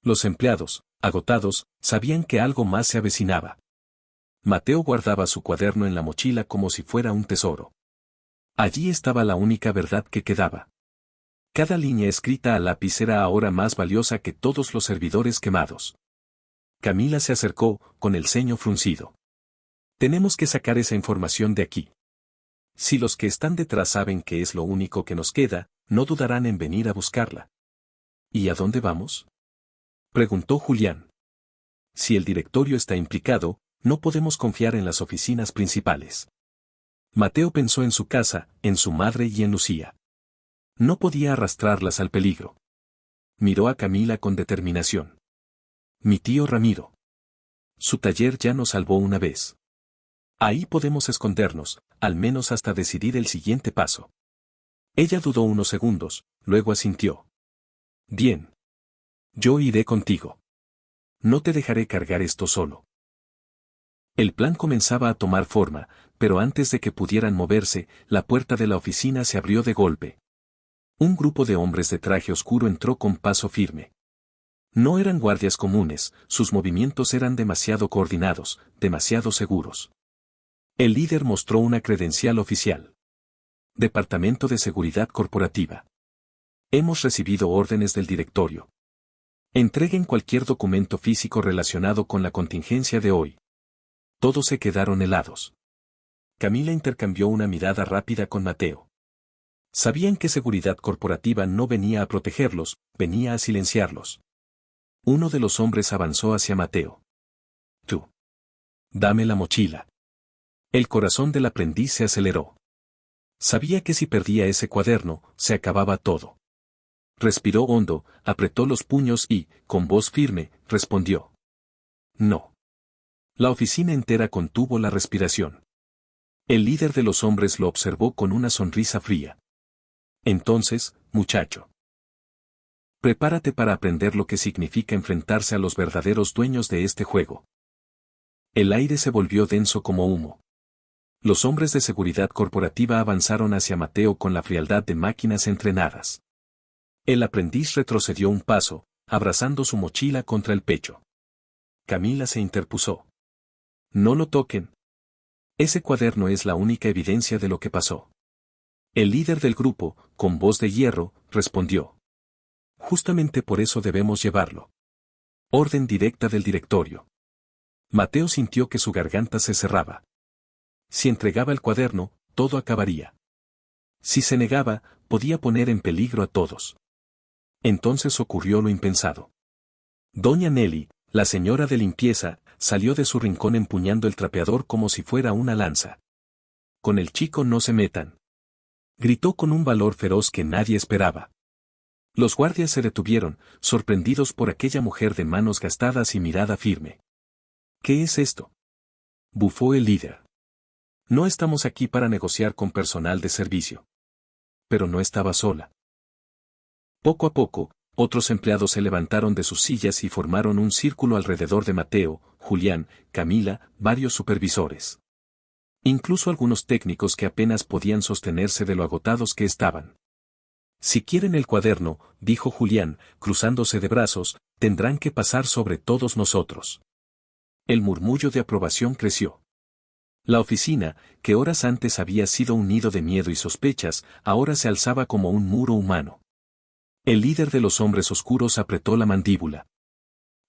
Los empleados, agotados, sabían que algo más se avecinaba. Mateo guardaba su cuaderno en la mochila como si fuera un tesoro. Allí estaba la única verdad que quedaba. Cada línea escrita a lápiz era ahora más valiosa que todos los servidores quemados. Camila se acercó, con el ceño fruncido. Tenemos que sacar esa información de aquí. Si los que están detrás saben que es lo único que nos queda, no dudarán en venir a buscarla. ¿Y a dónde vamos?, preguntó Julián. Si el directorio está implicado, no podemos confiar en las oficinas principales. Mateo pensó en su casa, en su madre y en Lucía. No podía arrastrarlas al peligro. Miró a Camila con determinación. Mi tío Ramiro. Su taller ya nos salvó una vez. Ahí podemos escondernos, al menos hasta decidir el siguiente paso. Ella dudó unos segundos, luego asintió. Bien. Yo iré contigo. No te dejaré cargar esto solo. El plan comenzaba a tomar forma, pero antes de que pudieran moverse, la puerta de la oficina se abrió de golpe. Un grupo de hombres de traje oscuro entró con paso firme. No eran guardias comunes, sus movimientos eran demasiado coordinados, demasiado seguros. El líder mostró una credencial oficial. Departamento de Seguridad Corporativa. Hemos recibido órdenes del directorio. Entreguen cualquier documento físico relacionado con la contingencia de hoy. Todos se quedaron helados. Camila intercambió una mirada rápida con Mateo. Sabían que Seguridad Corporativa no venía a protegerlos, venía a silenciarlos. Uno de los hombres avanzó hacia Mateo. Tú. Dame la mochila. El corazón del aprendiz se aceleró. Sabía que si perdía ese cuaderno, se acababa todo. Respiró hondo, apretó los puños y, con voz firme, respondió. No. La oficina entera contuvo la respiración. El líder de los hombres lo observó con una sonrisa fría. Entonces, muchacho. Prepárate para aprender lo que significa enfrentarse a los verdaderos dueños de este juego. El aire se volvió denso como humo. Los hombres de seguridad corporativa avanzaron hacia Mateo con la frialdad de máquinas entrenadas. El aprendiz retrocedió un paso, abrazando su mochila contra el pecho. Camila se interpuso. No lo toquen. Ese cuaderno es la única evidencia de lo que pasó. El líder del grupo, con voz de hierro, respondió. Justamente por eso debemos llevarlo. Orden directa del directorio. Mateo sintió que su garganta se cerraba. Si entregaba el cuaderno, todo acabaría. Si se negaba, podía poner en peligro a todos. Entonces ocurrió lo impensado. Doña Nelly, la señora de limpieza, salió de su rincón empuñando el trapeador como si fuera una lanza. Con el chico no se metan. Gritó con un valor feroz que nadie esperaba. Los guardias se detuvieron, sorprendidos por aquella mujer de manos gastadas y mirada firme. ¿Qué es esto?, bufó el líder. No estamos aquí para negociar con personal de servicio. Pero no estaba sola. Poco a poco, otros empleados se levantaron de sus sillas y formaron un círculo alrededor de Mateo, Julián, Camila, varios supervisores. Incluso algunos técnicos que apenas podían sostenerse de lo agotados que estaban. Si quieren el cuaderno, dijo Julián, cruzándose de brazos, tendrán que pasar sobre todos nosotros. El murmullo de aprobación creció. La oficina, que horas antes había sido un nido de miedo y sospechas, ahora se alzaba como un muro humano. El líder de los hombres oscuros apretó la mandíbula.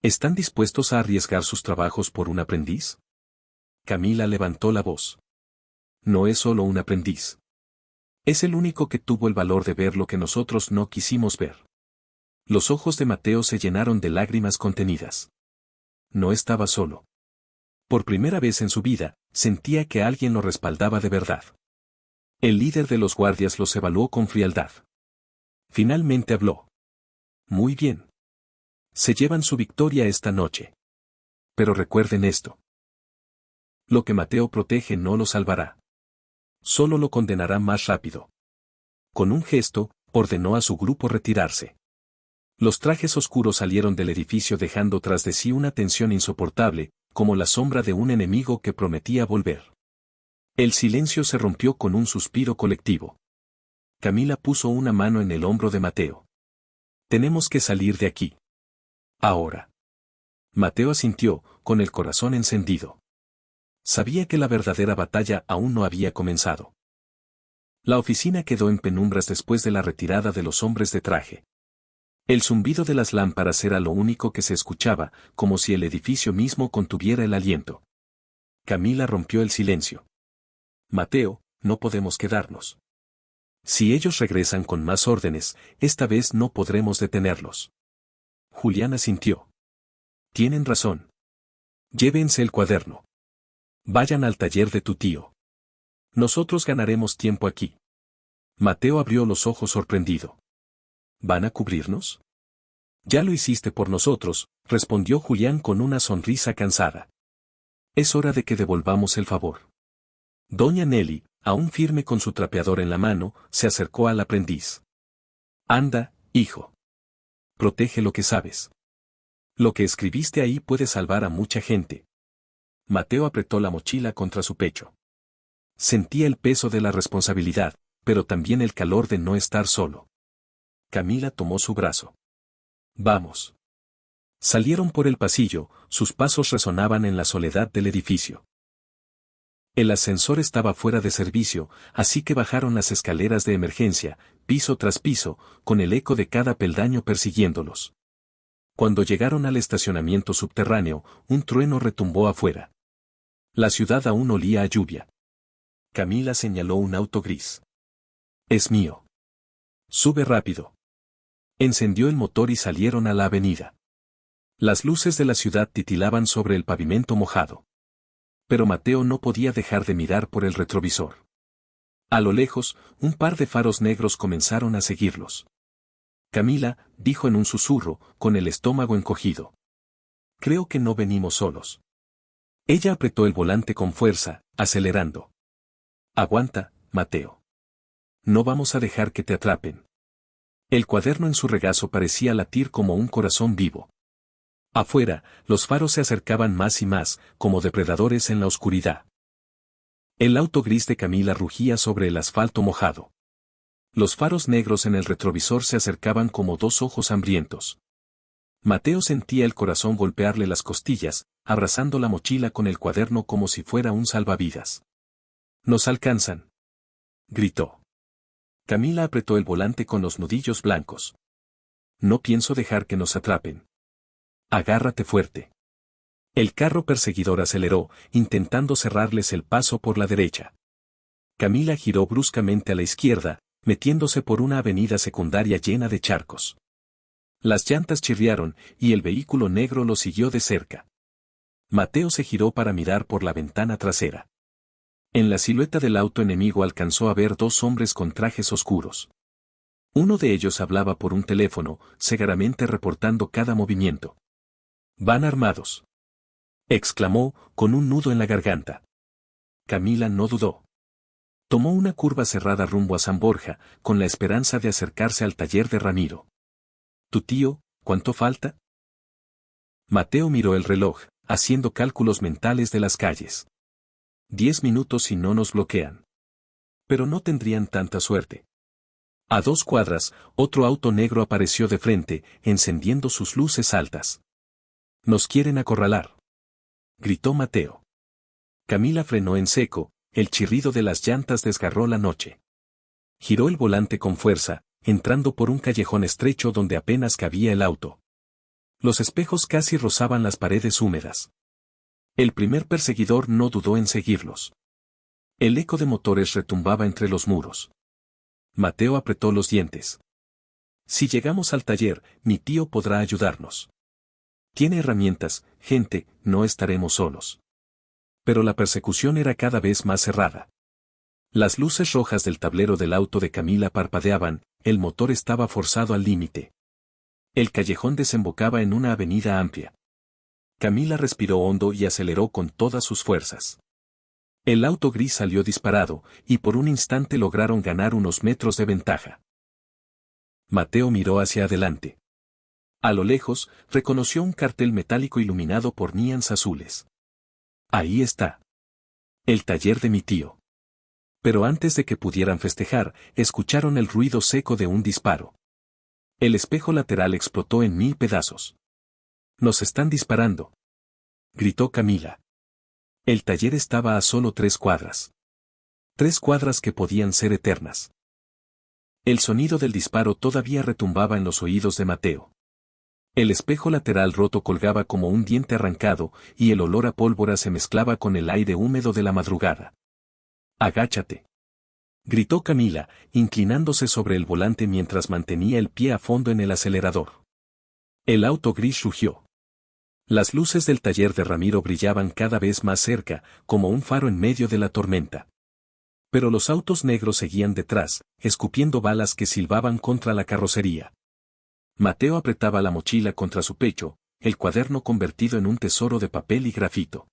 ¿Están dispuestos a arriesgar sus trabajos por un aprendiz? Camila levantó la voz. No es solo un aprendiz. Es el único que tuvo el valor de ver lo que nosotros no quisimos ver. Los ojos de Mateo se llenaron de lágrimas contenidas. No estaba solo. Por primera vez en su vida, sentía que alguien lo respaldaba de verdad. El líder de los guardias los evaluó con frialdad. Finalmente habló. Muy bien. Se llevan su victoria esta noche. Pero recuerden esto. Lo que Mateo protege no lo salvará. Solo lo condenará más rápido. Con un gesto, ordenó a su grupo retirarse. Los trajes oscuros salieron del edificio dejando tras de sí una tensión insoportable, como la sombra de un enemigo que prometía volver. El silencio se rompió con un suspiro colectivo. Camila puso una mano en el hombro de Mateo. Tenemos que salir de aquí. Ahora. Mateo asintió, con el corazón encendido. Sabía que la verdadera batalla aún no había comenzado. La oficina quedó en penumbras después de la retirada de los hombres de traje. El zumbido de las lámparas era lo único que se escuchaba, como si el edificio mismo contuviera el aliento. Camila rompió el silencio. Mateo, no podemos quedarnos. Si ellos regresan con más órdenes, esta vez no podremos detenerlos. Julián asintió. Tienen razón. Llévense el cuaderno. Vayan al taller de tu tío. Nosotros ganaremos tiempo aquí. Mateo abrió los ojos sorprendido. ¿Van a cubrirnos? Ya lo hiciste por nosotros, respondió Julián con una sonrisa cansada. Es hora de que devolvamos el favor. Doña Nelly, aún firme con su trapeador en la mano, se acercó al aprendiz. Anda, hijo. Protege lo que sabes. Lo que escribiste ahí puede salvar a mucha gente. Mateo apretó la mochila contra su pecho. Sentía el peso de la responsabilidad, pero también el calor de no estar solo. Camila tomó su brazo. Vamos. Salieron por el pasillo, sus pasos resonaban en la soledad del edificio. El ascensor estaba fuera de servicio, así que bajaron las escaleras de emergencia, piso tras piso, con el eco de cada peldaño persiguiéndolos. Cuando llegaron al estacionamiento subterráneo, un trueno retumbó afuera. La ciudad aún olía a lluvia. Camila señaló un auto gris. Es mío. Sube rápido. Encendió el motor y salieron a la avenida. Las luces de la ciudad titilaban sobre el pavimento mojado. Pero Mateo no podía dejar de mirar por el retrovisor. A lo lejos, un par de faros negros comenzaron a seguirlos. Camila, dijo en un susurro, con el estómago encogido. Creo que no venimos solos. Ella apretó el volante con fuerza, acelerando. Aguanta, Mateo. No vamos a dejar que te atrapen. El cuaderno en su regazo parecía latir como un corazón vivo. Afuera, los faros se acercaban más y más, como depredadores en la oscuridad. El auto gris de Camila rugía sobre el asfalto mojado. Los faros negros en el retrovisor se acercaban como dos ojos hambrientos. Mateo sentía el corazón golpearle las costillas, abrazando la mochila con el cuaderno como si fuera un salvavidas. «¡Nos alcanzan!», gritó. Camila apretó el volante con los nudillos blancos. «No pienso dejar que nos atrapen. Agárrate fuerte». El carro perseguidor aceleró, intentando cerrarles el paso por la derecha. Camila giró bruscamente a la izquierda, metiéndose por una avenida secundaria llena de charcos. Las llantas chirriaron, y el vehículo negro lo siguió de cerca. Mateo se giró para mirar por la ventana trasera. En la silueta del auto enemigo alcanzó a ver dos hombres con trajes oscuros. Uno de ellos hablaba por un teléfono, cegaramente reportando cada movimiento. «Van armados», exclamó, con un nudo en la garganta. Camila no dudó. Tomó una curva cerrada rumbo a San Borja, con la esperanza de acercarse al taller de Ramiro. «¿Tu tío, cuánto falta?». Mateo miró el reloj, haciendo cálculos mentales de las calles. 10 minutos y no nos bloquean. Pero no tendrían tanta suerte. A 2 cuadras, otro auto negro apareció de frente, encendiendo sus luces altas. «Nos quieren acorralar», gritó Mateo. Camila frenó en seco, el chirrido de las llantas desgarró la noche. Giró el volante con fuerza, entrando por un callejón estrecho donde apenas cabía el auto. Los espejos casi rozaban las paredes húmedas. El primer perseguidor no dudó en seguirlos. El eco de motores retumbaba entre los muros. Mateo apretó los dientes. Si llegamos al taller, mi tío podrá ayudarnos. Tiene herramientas, gente, no estaremos solos. Pero la persecución era cada vez más cerrada. Las luces rojas del tablero del auto de Camila parpadeaban, el motor estaba forzado al límite. El callejón desembocaba en una avenida amplia. Camila respiró hondo y aceleró con todas sus fuerzas. El auto gris salió disparado, y por un instante lograron ganar unos metros de ventaja. Mateo miró hacia adelante. A lo lejos, reconoció un cartel metálico iluminado por neones azules. Ahí está. El taller de mi tío. Pero antes de que pudieran festejar, escucharon el ruido seco de un disparo. El espejo lateral explotó en 1000 pedazos. «Nos están disparando», gritó Camila. El taller estaba a solo 3 cuadras. 3 cuadras que podían ser eternas. El sonido del disparo todavía retumbaba en los oídos de Mateo. El espejo lateral roto colgaba como un diente arrancado, y el olor a pólvora se mezclaba con el aire húmedo de la madrugada. «Agáchate», gritó Camila, inclinándose sobre el volante mientras mantenía el pie a fondo en el acelerador. El auto gris rugió. Las luces del taller de Ramiro brillaban cada vez más cerca, como un faro en medio de la tormenta. Pero los autos negros seguían detrás, escupiendo balas que silbaban contra la carrocería. Mateo apretaba la mochila contra su pecho, el cuaderno convertido en un tesoro de papel y grafito.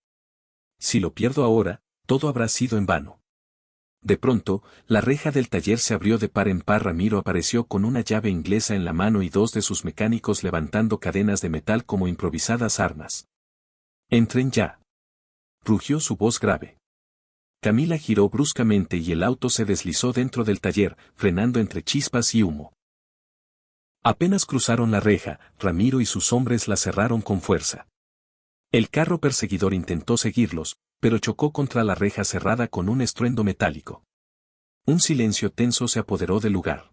Si lo pierdo ahora, todo habrá sido en vano. De pronto, la reja del taller se abrió de par en par. Ramiro apareció con una llave inglesa en la mano y 2 de sus mecánicos levantando cadenas de metal como improvisadas armas. «Entren ya», rugió su voz grave. Camila giró bruscamente y el auto se deslizó dentro del taller, frenando entre chispas y humo. Apenas cruzaron la reja, Ramiro y sus hombres la cerraron con fuerza. El carro perseguidor intentó seguirlos, pero chocó contra la reja cerrada con un estruendo metálico. Un silencio tenso se apoderó del lugar.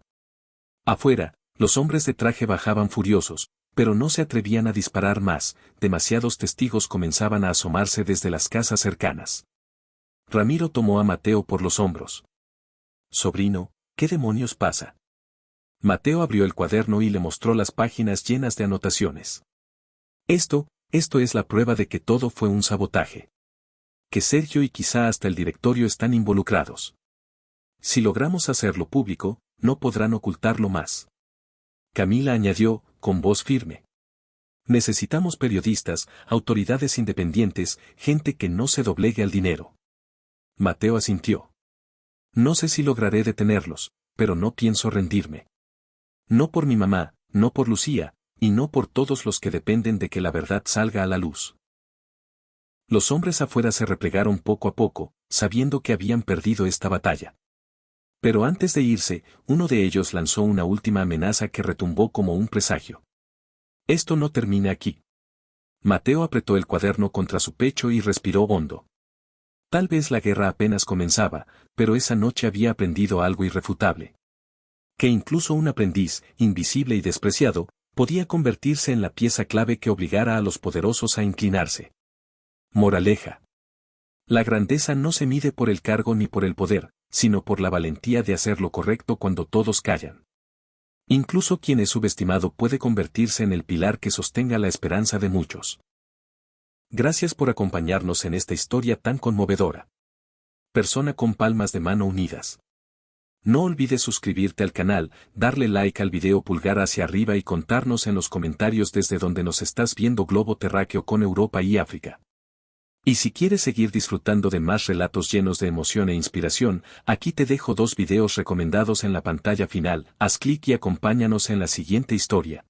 Afuera, los hombres de traje bajaban furiosos, pero no se atrevían a disparar más, demasiados testigos comenzaban a asomarse desde las casas cercanas. Ramiro tomó a Mateo por los hombros. «Sobrino, ¿qué demonios pasa?» Mateo abrió el cuaderno y le mostró las páginas llenas de anotaciones. Esto es la prueba de que todo fue un sabotaje. Que Sergio y quizá hasta el directorio están involucrados. Si logramos hacerlo público, no podrán ocultarlo más». Camila añadió, con voz firme. «Necesitamos periodistas, autoridades independientes, gente que no se doblegue al dinero». Mateo asintió. «No sé si lograré detenerlos, pero no pienso rendirme. No por mi mamá, no por Lucía, y no por todos los que dependen de que la verdad salga a la luz». Los hombres afuera se replegaron poco a poco, sabiendo que habían perdido esta batalla. Pero antes de irse, uno de ellos lanzó una última amenaza que retumbó como un presagio. «Esto no termina aquí». Mateo apretó el cuaderno contra su pecho y respiró hondo. Tal vez la guerra apenas comenzaba, pero esa noche había aprendido algo irrefutable. Que incluso un aprendiz, invisible y despreciado, podía convertirse en la pieza clave que obligara a los poderosos a inclinarse. Moraleja. La grandeza no se mide por el cargo ni por el poder, sino por la valentía de hacer lo correcto cuando todos callan. Incluso quien es subestimado puede convertirse en el pilar que sostenga la esperanza de muchos. Gracias por acompañarnos en esta historia tan conmovedora. Persona con palmas de mano unidas. No olvides suscribirte al canal, darle like al video, pulgar hacia arriba y contarnos en los comentarios desde donde nos estás viendo globo terráqueo con Europa y África. Y si quieres seguir disfrutando de más relatos llenos de emoción e inspiración, aquí te dejo 2 videos recomendados en la pantalla final. Haz clic y acompáñanos en la siguiente historia.